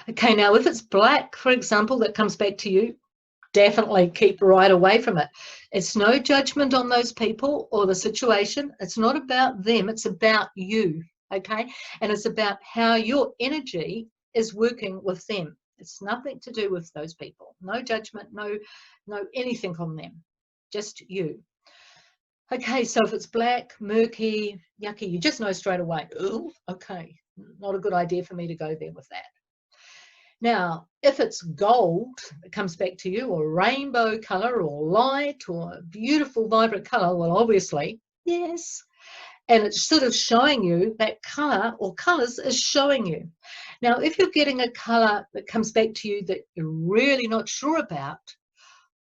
Okay, now if it's black, for example, that comes back to you, definitely keep right away from it. It's no judgment on those people or the situation. It's not about them. It's about you, okay? And it's about how your energy is working with them. It's nothing to do with those people. No judgment, no anything on them, just you. Okay, so if it's black, murky, yucky, you just know straight away, oh, okay, not a good idea for me to go there with that. Now, if it's gold, it comes back to you, or rainbow color, or light, or a beautiful, vibrant color, well, obviously, yes. And it's sort of showing you that color or colors is showing you. Now, if you're getting a color that comes back to you that you're really not sure about,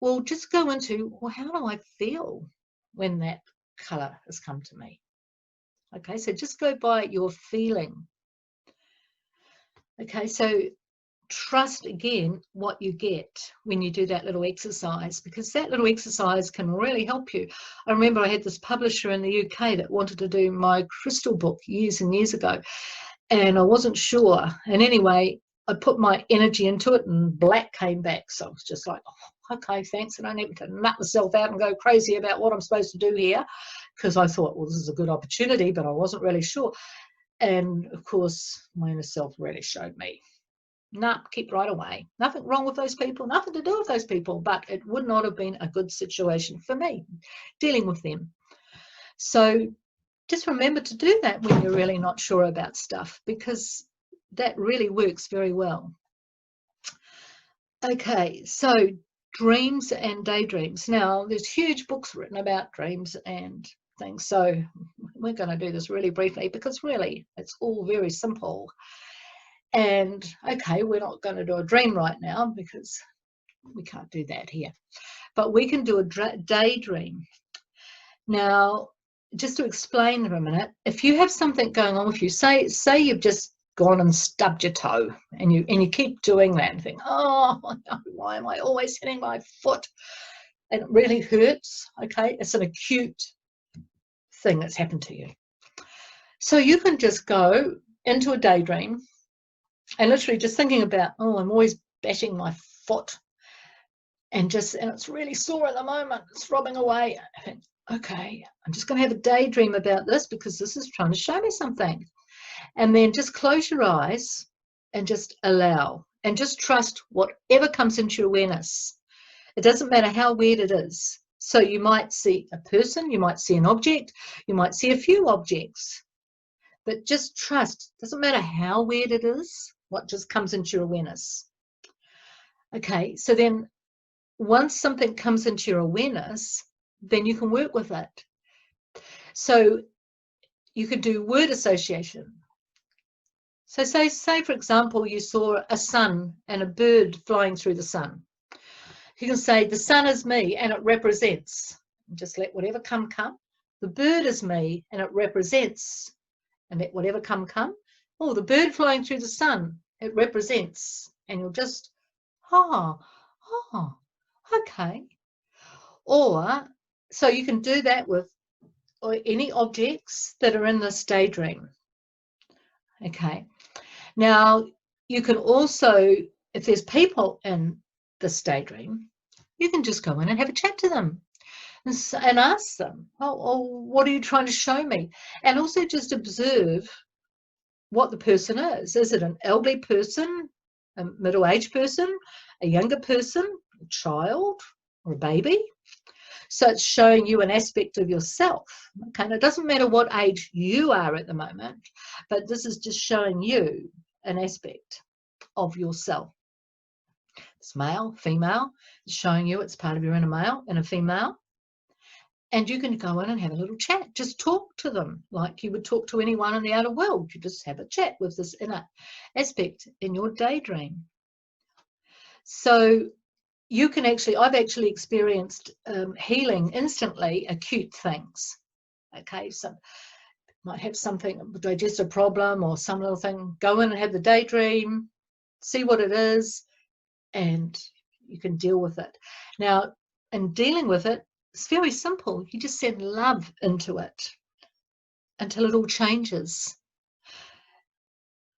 well, just go into, well, how do I feel when that color has come to me? Okay, so just go by your feeling. Okay, so trust again what you get when you do that little exercise, because that little exercise can really help you. I remember I had this publisher in the UK that wanted to do my crystal book years and years ago, and I wasn't sure. And anyway, I put my energy into it and black came back. So I was just like, oh, okay, thanks. And I need to nut myself out and go crazy about what I'm supposed to do here, because I thought, well, this is a good opportunity, but I wasn't really sure. And of course, my inner self really showed me, nah, keep right away. Nothing wrong with those people, nothing to do with those people, but it would not have been a good situation for me dealing with them. So just remember to do that when you're really not sure about stuff, because that really works very well. Okay, so dreams and daydreams. Now, there's huge books written about dreams and things, so we're going to do this really briefly because really it's all very simple. And okay, we're not going to do a dream right now because we can't do that here, but we can do a daydream. Now, just to explain for a minute, if you have something going on with you, say you've just gone and stubbed your toe, and you keep doing that and think, oh no, why am I always hitting my foot? And it really hurts. Okay, it's an acute thing that's happened to you. So you can just go into a daydream and literally just thinking about, oh, I'm always bashing my foot, and it's really sore at the moment, it's throbbing away. I think, okay, I'm just going to have a daydream about this because this is trying to show me something. And then just close your eyes and just allow and just trust whatever comes into your awareness. It doesn't matter how weird it is. So you might see a person, you might see an object, you might see a few objects, but just trust. Doesn't matter how weird it is, what just comes into your awareness. Okay, so then once something comes into your awareness, then you can work with it. So you could do word association. So say for example, you saw a sun and a bird flying through the sun. You can say, the sun is me and it represents. Just let whatever come. The bird is me and it represents. And let whatever come. Oh, the bird flying through the sun, it represents. And you'll just, okay. Or, so you can do that with any objects that are in this daydream. Okay. Now, you can also, if there's people in this daydream, you can just go in and have a chat to them and ask them, oh, what are you trying to show me? And also just observe what the person is. Is it an elderly person, a middle-aged person, a younger person, a child, or a baby? So it's showing you an aspect of yourself. Okay, and it doesn't matter what age you are at the moment, but this is just showing you an aspect of yourself. It's male, female, it's showing you it's part of your inner male and a female. And you can go in and have a little chat. Just talk to them like you would talk to anyone in the outer world. You just have a chat with this inner aspect in your daydream. So you can actually, I've actually experienced healing instantly, acute things. Okay, so might have something, digestive problem or some little thing. Go in and have the daydream, see what it is, and you can deal with it. Now, in dealing with it, it's very simple. You just send love into it until it all changes,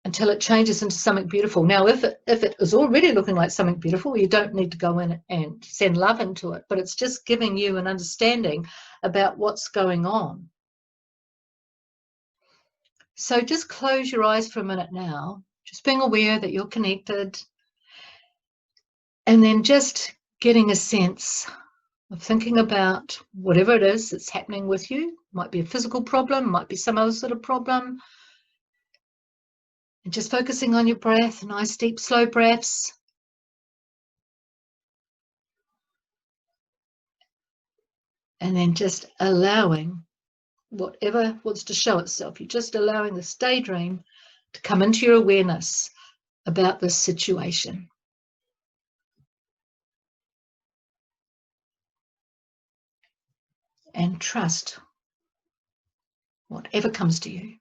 until it changes into something beautiful. Now, if it is already looking like something beautiful, you don't need to go in and send love into it, but it's just giving you an understanding about what's going on. So just close your eyes for a minute now, just being aware that you're connected, and then just getting a sense of thinking about whatever it is that's happening with you. Might be a physical problem, might be some other sort of problem. And just focusing on your breath, nice deep slow breaths. And then just allowing whatever wants to show itself. You're just allowing this daydream to come into your awareness about this situation. And trust whatever comes to you.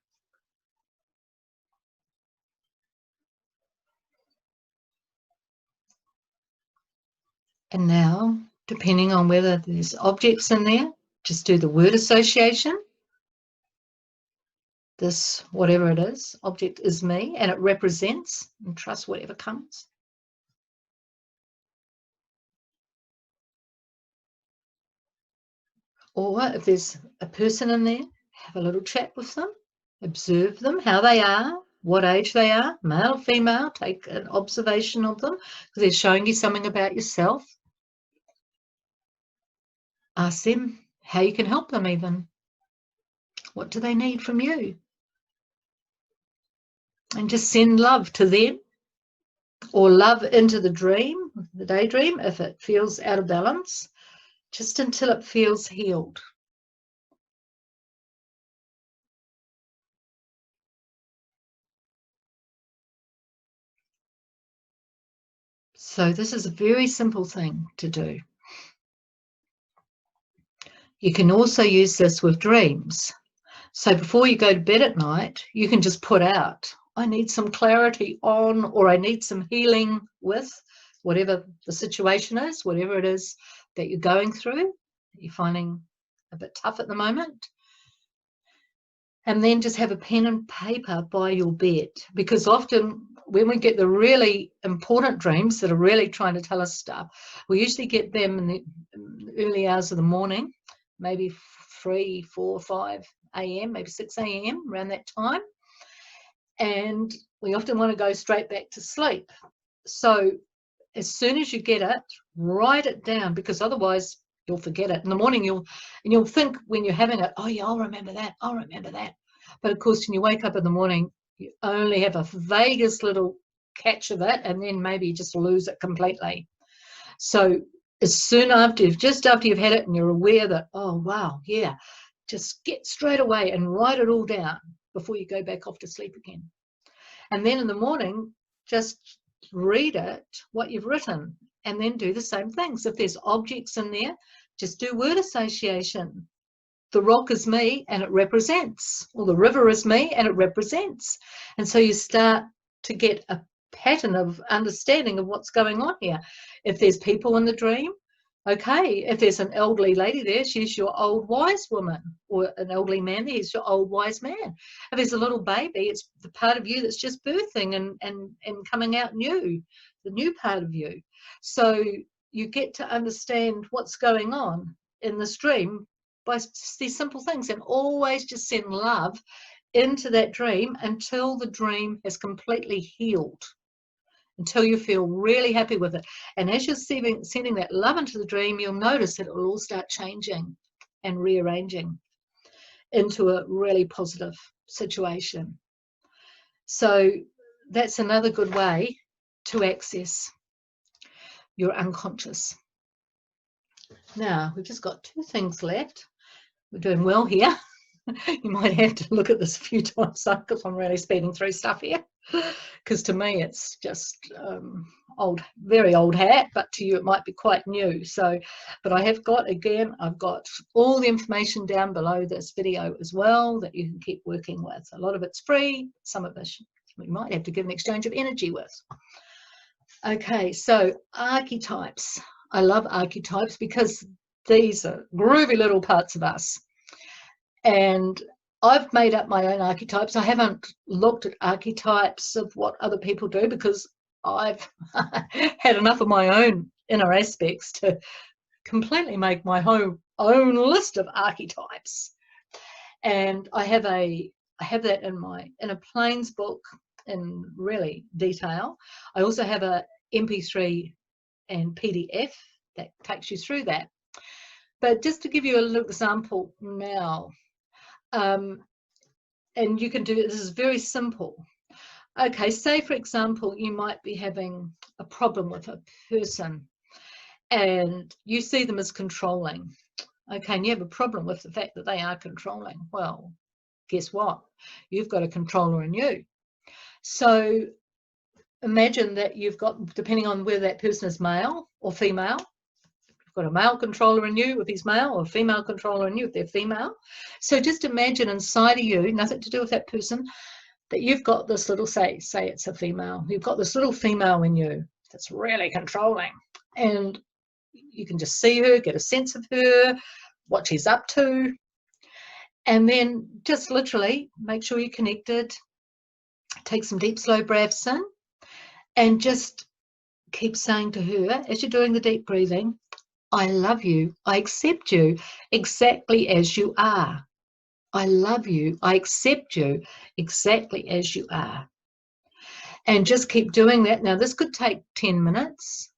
And now, depending on whether there's objects in there, just do the word association. This, whatever it is, object is me, and it represents, and trust whatever comes. Or if there's a person in there, have a little chat with them, observe them, how they are, what age they are, male or female, take an observation of them, because they're showing you something about yourself. Ask them how you can help them even. What do they need from you? And just send love to them, or love into the dream, the daydream, if it feels out of balance, just until it feels healed. So this is a very simple thing to do. You can also use this with dreams. So before you go to bed at night, you can just put out, I need some clarity on, or I need some healing with, whatever the situation is, whatever it is that you're going through, that you're finding a bit tough at the moment. And then just have a pen and paper by your bed, because often when we get the really important dreams that are really trying to tell us stuff, we usually get them in the early hours of the morning, maybe 3, 4, 5 a.m., maybe 6 a.m., around that time. And we often want to go straight back to sleep. So as soon as you get it, write it down, because otherwise you'll forget it. In the morning you'll think when you're having it, oh yeah, I'll remember that, I'll remember that. But of course, when you wake up in the morning, you only have a vaguest little catch of it, and then maybe you just lose it completely. So as soon after, just after you've had it and you're aware that, oh wow, yeah, Just get straight away and write it all down before you go back off to sleep again. And then in the morning, just read it, what you've written, and then do the same things. If there's objects in there, just do word association. The rock is me and it represents, or the river is me and it represents. And so you start to get a pattern of understanding of what's going on here. If there's people in the dream, okay, if there's an elderly lady there, she's your old wise woman, or an elderly man there, he's your old wise man. If there's a little baby, it's the part of you that's just birthing and coming out new, the new part of you. So you get to understand what's going on in this dream by these simple things, and always just send love into that dream until the dream has completely healed, until you feel really happy with it. And as you're sending that love into the dream, you'll notice that it will all start changing and rearranging into a really positive situation. So that's another good way to access your unconscious. Now, we've just got 2 things left. We're doing well here. You might have to look at this a few times because I'm really speeding through stuff here, because to me it's just old, very old hat, but to you it might be quite new. So, but I have got, again, I've got all the information down below this video as well that you can keep working with. A lot of it's free, some of it we might have to give an exchange of energy with. Okay, so archetypes. I love archetypes because these are groovy little parts of us. And I've made up my own archetypes. I haven't looked at archetypes of what other people do because I've had enough of my own inner aspects to completely make my own list of archetypes. And I have that in a Plains book in really detail. I also have a MP3 and PDF that takes you through that. But just to give you a little example now, and you can do it, this is very simple. Okay, say for example, you might be having a problem with a person and you see them as controlling. Okay, and you have a problem with the fact that they are controlling. Well, guess what? You've got a controller in you. So imagine that you've got, depending on whether that person is male or female, got a male controller in you if he's male, or a female controller in you if they're female. So just imagine inside of you, nothing to do with that person, that you've got this little, say it's a female, you've got this little female in you that's really controlling, and you can just see her, get a sense of her, what she's up to, and then just literally make sure you're connected, take some deep slow breaths in, and just keep saying to her as you're doing the deep breathing, I love you, I accept you exactly as you are. I love you, I accept you exactly as you are. And just keep doing that. Now, this could take 10 minutes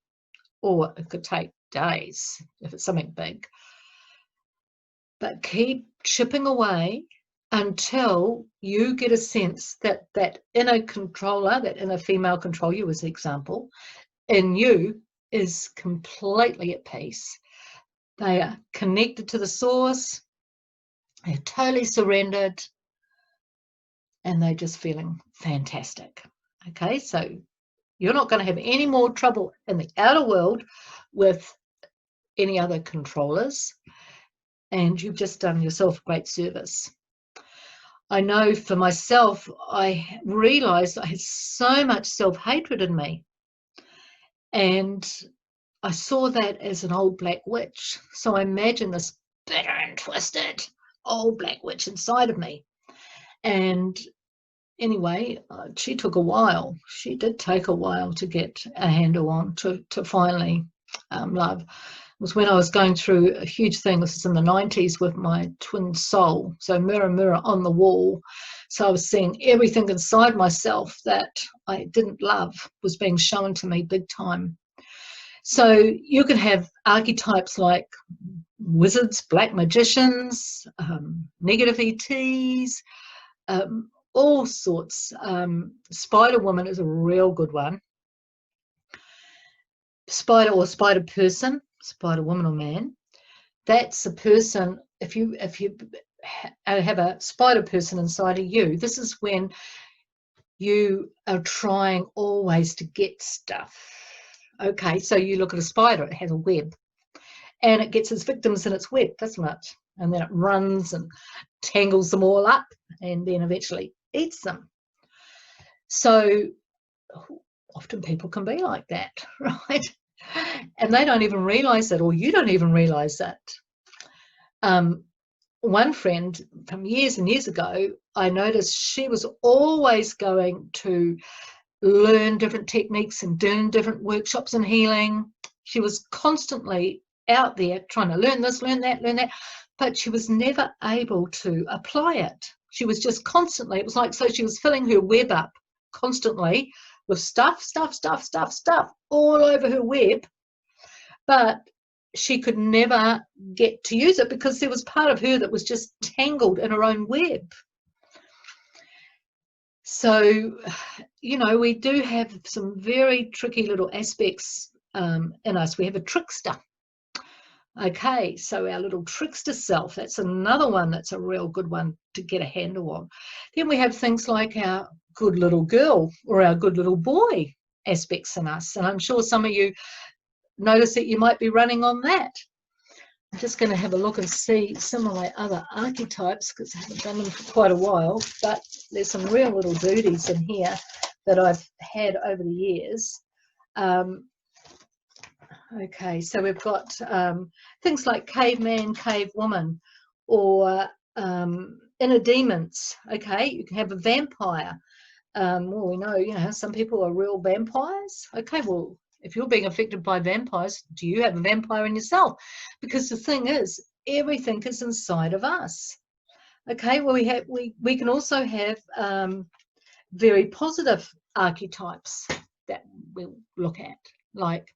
or it could take days if it's something big. But keep chipping away until you get a sense that that inner controller, that inner female control, you as an example, in you is completely at peace. They are connected to the source, they're totally surrendered, and they're just feeling fantastic. Okay, so you're not going to have any more trouble in the outer world with any other controllers, and you've just done yourself a great service. I know for myself, I realized I had so much self-hatred in me, and I saw that as an old black witch. So I imagined this bitter and twisted old black witch inside of me. And anyway, she took a while. She did take a while to get a handle on, to finally love. It was when I was going through a huge thing. This is in the 90s with my twin soul. So mirror, mirror on the wall. So I was seeing everything inside myself that I didn't love was being shown to me big time. So you can have archetypes like wizards, black magicians, negative ETs, all sorts. Spider woman is a real good one. Spider or spider person, spider woman or man. That's a person, if you have a spider person inside of you, this is when you are trying always to get stuff. Okay, so you look at a spider, it has a web, and it gets its victims in its web, doesn't it? And then it runs and tangles them all up and then eventually eats them. So often people can be like that, right? And they don't even realize it, or you don't even realize it. One friend from years and years ago, I noticed she was always going to learn different techniques and doing different workshops in healing. She was constantly out there trying to learn this, learn that, but she was never able to apply it. She was just constantly, it was like, so she was filling her web up constantly with stuff all over her web, but she could never get to use it because there was part of her that was just tangled in her own web. So, you know, we do have some very tricky little aspects in us. We have a trickster. Okay, so our little trickster self, that's another one that's a real good one to get a handle on. Then we have things like our good little girl or our good little boy aspects in us. And I'm sure some of you notice that you might be running on that. I'm just going to have a look and see some of my other archetypes because I haven't done them for quite a while, but there's some real little duties in here that I've had over the years. Okay, so we've got things like caveman, cavewoman, or inner demons. Okay, you can have a vampire. Well, we know, you know, some people are real vampires. Okay, well, if you're being affected by vampires, do you have a vampire in yourself? Because the thing is, everything is inside of us. Okay, well, we can also have very positive archetypes that we'll look at, like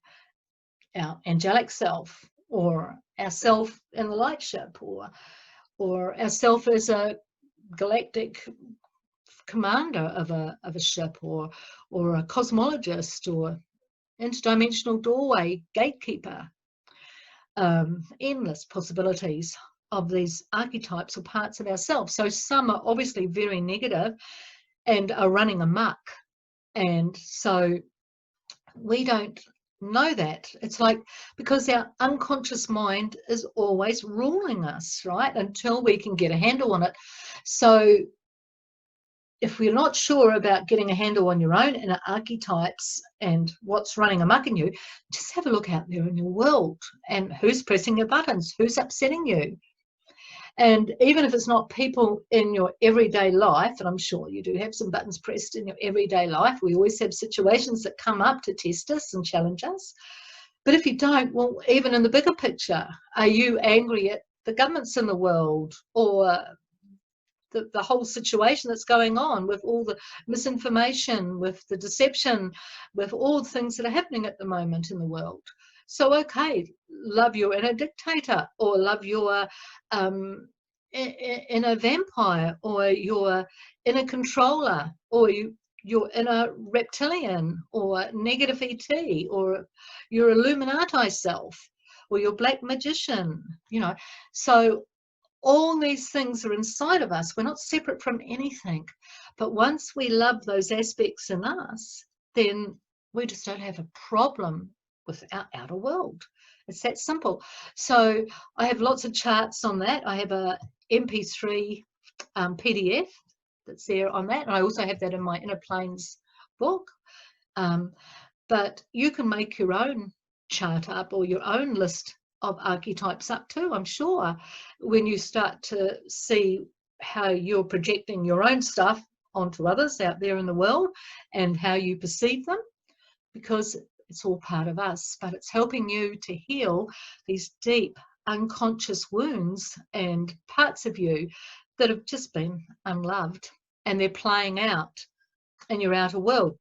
our angelic self, or our self in the light ship, or our self as a galactic commander of a ship, or a cosmologist, or interdimensional doorway gatekeeper. Endless possibilities of these archetypes or parts of ourselves. So some are obviously very negative and are running amok, and so we don't know that. It's like, because our unconscious mind is always ruling us, right, until we can get a handle on it. So if we're not sure about getting a handle on your own inner archetypes and what's running amok in you, just have a look out there in your world and who's pressing your buttons, who's upsetting you. And even if it's not people in your everyday life, and I'm sure you do have some buttons pressed in your everyday life, we always have situations that come up to test us and challenge us. But if you don't, well, even in the bigger picture, are you angry at the governments in the world, or the whole situation that's going on with all the misinformation, with the deception, with all the things that are happening at the moment in the world? So, okay, love your inner dictator, or love your inner vampire, or your inner controller, or your inner reptilian, or negative ET, or your Illuminati self, or your black magician, you know. So all these things are inside of us. We're not separate from anything. But once we love those aspects in us, then we just don't have a problem with our outer world. It's that simple. So I have lots of charts on that. I have a MP3 PDF that's there on that. And I also have that in my Inner Planes book. But you can make your own chart up, or your own list of archetypes up too, I'm sure, when you start to see how you're projecting your own stuff onto others out there in the world and how you perceive them, because it's all part of us, but it's helping you to heal these deep unconscious wounds and parts of you that have just been unloved, and they're playing out in your outer world.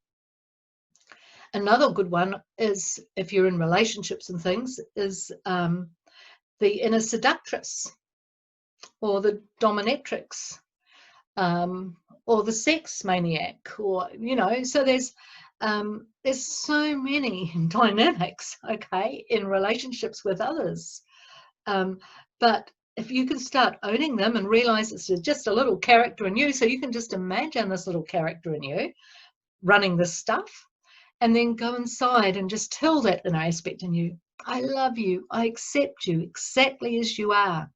Another good one is, if you're in relationships and things, is the inner seductress, or the dominatrix, or the sex maniac, or, you know, so there's so many dynamics, okay, in relationships with others. But if you can start owning them and realize it's just a little character in you, so you can just imagine this little character in you running this stuff, and then go inside and just tell that inner aspect in you, I love you, I accept you exactly as you are.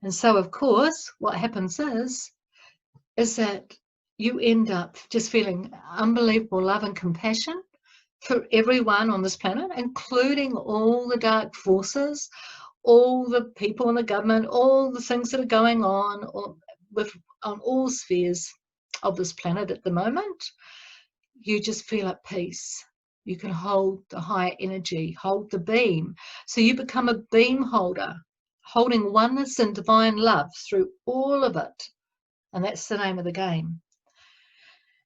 And so, of course, what happens is that you end up just feeling unbelievable love and compassion for everyone on this planet, including all the dark forces, all the people in the government, all the things that are going on on all spheres of this planet at the moment. You just feel at peace. You can hold the higher energy, hold the beam. So you become a beam holder, holding oneness and divine love through all of it. And that's the name of the game.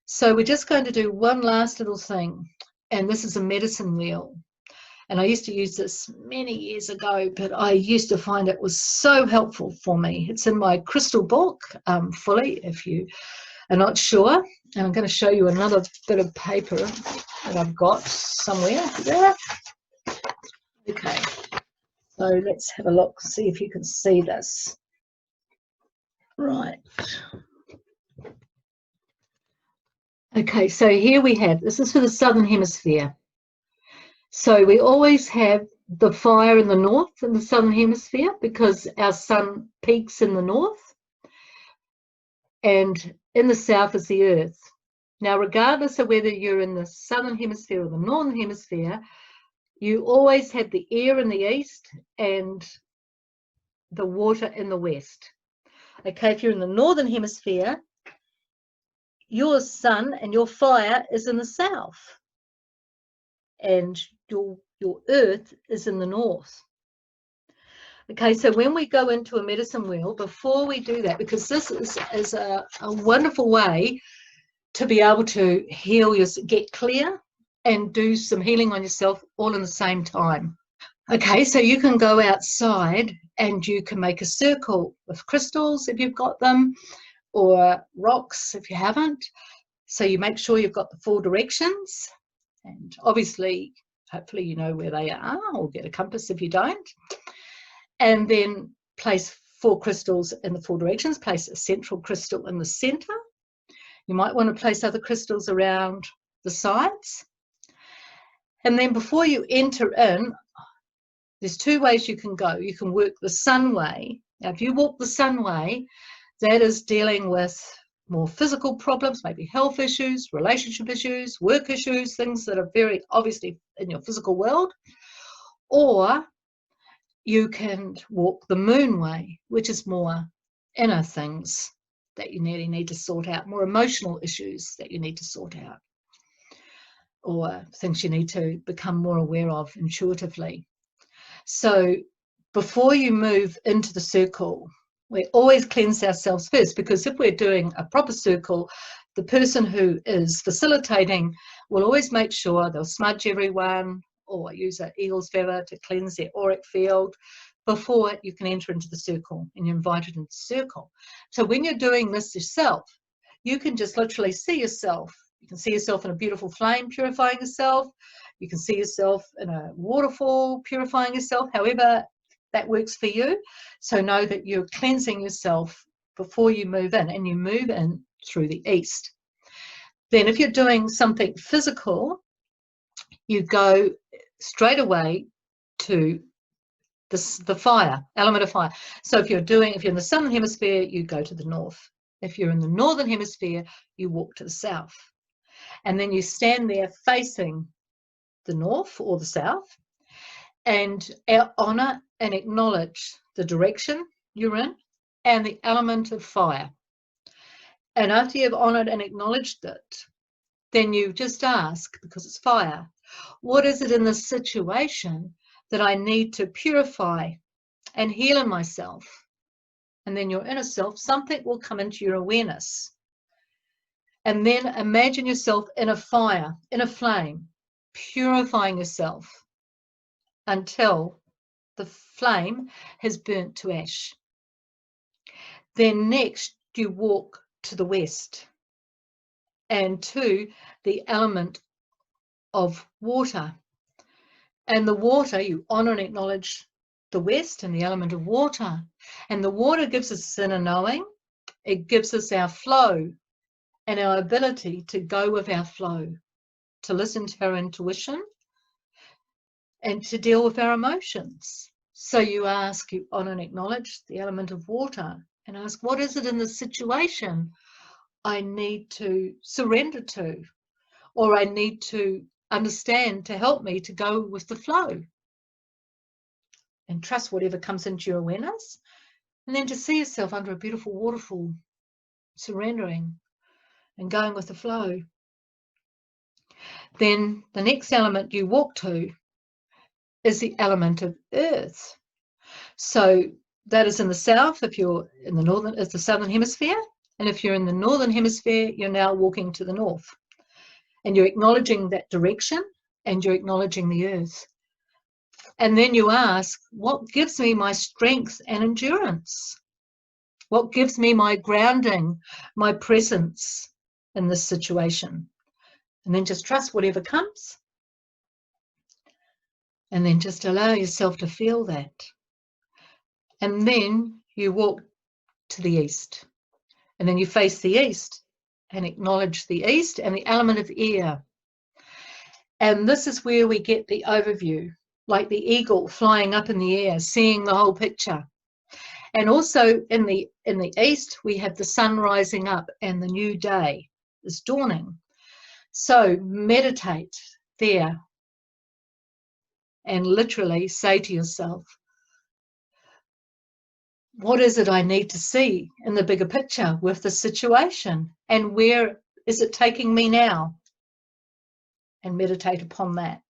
So we're just going to do one last little thing. And this is a medicine wheel. And I used to use this many years ago, but I used to find it was so helpful for me. It's in my crystal book fully, if you are not sure. And I'm going to show you another bit of paper that I've got somewhere there. Okay, so let's have a look, see if you can see this. Right. Okay, so here we have, this is for the Southern Hemisphere. So we always have the fire in the north in the Southern Hemisphere because our sun peaks in the north, and in the south is the earth. Now, regardless of whether you're in the Southern Hemisphere or the Northern Hemisphere, you always have the air in the east and the water in the west. Okay, if you're in the Northern Hemisphere, your sun and your fire is in the south, and your earth is in the north. Okay, so when we go into a medicine wheel, before we do that, because this is a wonderful way to be able to heal, get clear and do some healing on yourself all in the same time. Okay, so you can go outside and you can make a circle with crystals if you've got them, or rocks if you haven't. So you make sure you've got the 4 directions, and obviously, hopefully you know where they are, or get a compass if you don't. And then place 4 crystals in the 4 directions, place a central crystal in the center. You might want to place other crystals around the sides. And then before you enter in, there's 2 ways you can go. You can work the sun way. Now, if you walk the sun way, that is dealing with more physical problems, maybe health issues, relationship issues, work issues, things that are very obviously in your physical world. Or you can walk the moon way, which is more inner things that you really need to sort out, more emotional issues that you need to sort out, or things you need to become more aware of intuitively. So before you move into the circle, we always cleanse ourselves first, because if we're doing a proper circle, the person who is facilitating will always make sure they'll smudge everyone or use an eagle's feather to cleanse their auric field before you can enter into the circle, and you're invited into the circle. So when you're doing this yourself, you can just literally see yourself. You can see yourself in a beautiful flame purifying yourself. You can see yourself in a waterfall purifying yourself, however that works for you. So know that you're cleansing yourself before you move in, and you move in through the east. Then if you're doing something physical, you go straight away to the fire, element of fire. So if you're in the Southern Hemisphere, you go to the north. If you're in the Northern Hemisphere, you walk to the south. And then you stand there facing the north or the south, and honor and acknowledge the direction you're in and the element of fire. And after you've honored and acknowledged it, then you just ask, because it's fire, what is it in this situation that I need to purify and heal in myself? And then your inner self, something will come into your awareness. And then imagine yourself in a fire, in a flame, purifying yourself until the flame has burnt to ash. Then next you walk to the west and to the element of water. And the water, you honor and acknowledge the west and the element of water. And the water gives us inner knowing. It gives us our flow and our ability to go with our flow, to listen to our intuition and to deal with our emotions. So you ask, you honor and acknowledge the element of water and ask, what is it in this situation I need to surrender to, or I need to understand to help me to go with the flow? And trust whatever comes into your awareness. And then to see yourself under a beautiful waterfall, surrendering and going with the flow. Then the next element you walk to is the element of earth. So that is in the south if you're in the northern, it's the southern hemisphere. And if you're in the northern hemisphere, you're now walking to the north. And you're acknowledging that direction and you're acknowledging the earth. And then you ask, what gives me my strength and endurance? What gives me my grounding, my presence in this situation? And then just trust whatever comes. And then just allow yourself to feel that. And then you walk to the east. And then you face the east and acknowledge the east and the element of air. And this is where we get the overview, like the eagle flying up in the air, seeing the whole picture. And also in the east, we have the sun rising up and the new day is dawning. So meditate there and literally say to yourself, what is it I need to see in the bigger picture with the situation? And where is it taking me now? And meditate upon that.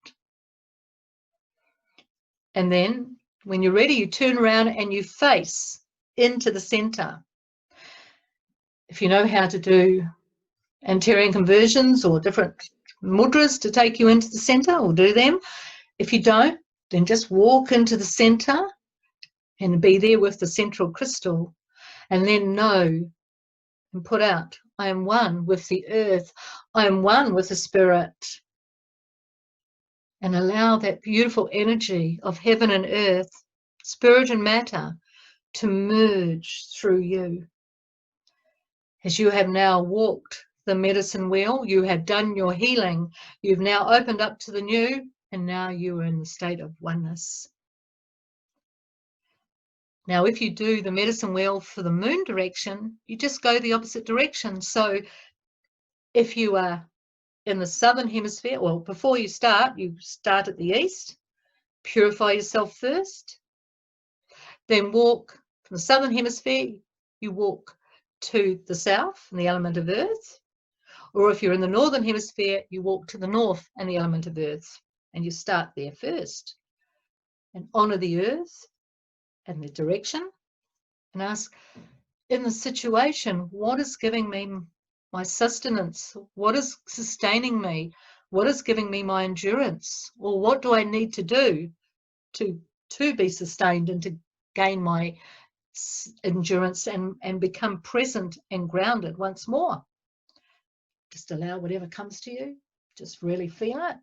And then when you're ready, you turn around and you face into the center. If you know how to do Antarean conversions or different mudras to take you into the center, or do them. If you don't, then just walk into the center and be there with the central crystal, and then know and put out, I am one with the earth, I am one with the spirit. And allow that beautiful energy of heaven and earth, spirit and matter, to merge through you. As you have now walked the medicine wheel, you have done your healing, you've now opened up to the new, and now you are in the state of oneness. Now, if you do the medicine wheel for the moon direction, you just go the opposite direction. So if you are in the southern hemisphere, well, before you start at the east, purify yourself first, then walk from the southern hemisphere, you walk to the south and the element of earth. Or if you're in the northern hemisphere, you walk to the north and the element of earth, and you start there first. And honor the earth and the direction, and ask, in the situation, what is giving me my sustenance? What is sustaining me? What is giving me my endurance? Or what do I need to do to be sustained and to gain my endurance and become present and grounded once more? Just allow whatever comes to you. Just really feel it.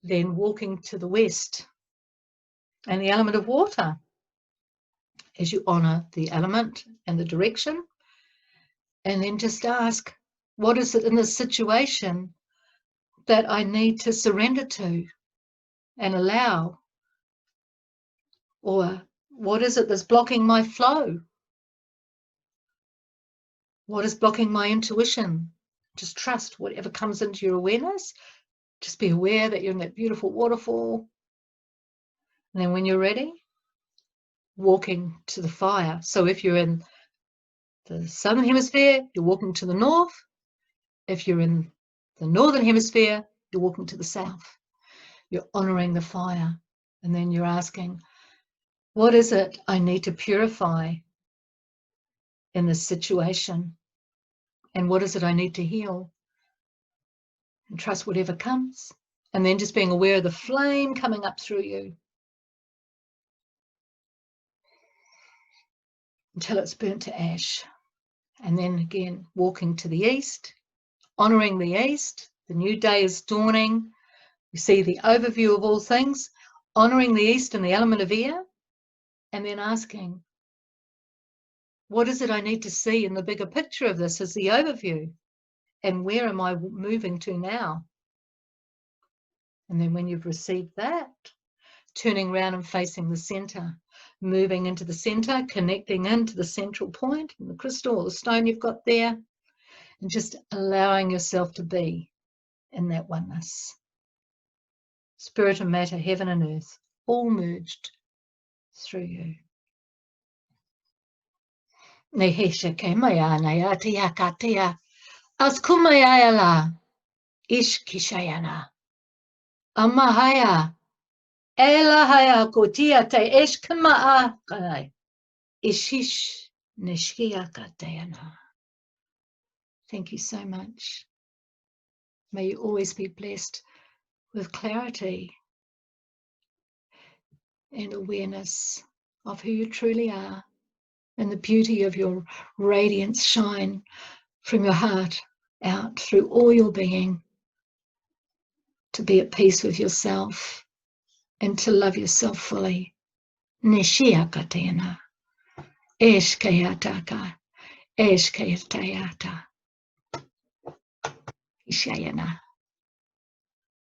Then walking to the west and the element of water, as you honor the element and the direction. And then just ask, what is it in this situation that I need to surrender to and allow? Or what is it that's blocking my flow? What is blocking my intuition? Just trust whatever comes into your awareness. Just be aware that you're in that beautiful waterfall. And then when you're ready, walking to the fire. So if you're in the southern hemisphere, you're walking to the north. If you're in the northern hemisphere, you're walking to the south. You're honoring the fire. And then you're asking, what is it I need to purify in this situation? And what is it I need to heal? And trust whatever comes. And then just being aware of the flame coming up through you until it's burnt to ash. And then again, walking to the east, honoring the east. The new day is dawning. You see the overview of all things. honouring the East and the element of air, and then asking, what is it I need to see in the bigger picture of this as the overview? And where am I moving to now? And then when you've received that, turning around and facing the centre, moving into the centre, connecting into the central point, the crystal or the stone you've got there, and just allowing yourself to be in that oneness. Spirit and matter, heaven and earth, all merged through you. Nehesha ke maya nayatia katia, as kumayala, ish kishayana. Amahaya, elahaya kotia te eshkamaa kai, ishish nishkia katayana. Thank you so much. May you always be blessed with clarity and awareness of who you truly are and the beauty of your radiance shine from your heart out through all your being, to be at peace with yourself and to love yourself fully. Nishia katena, eshkayataka, eshkayatayata, ishayana.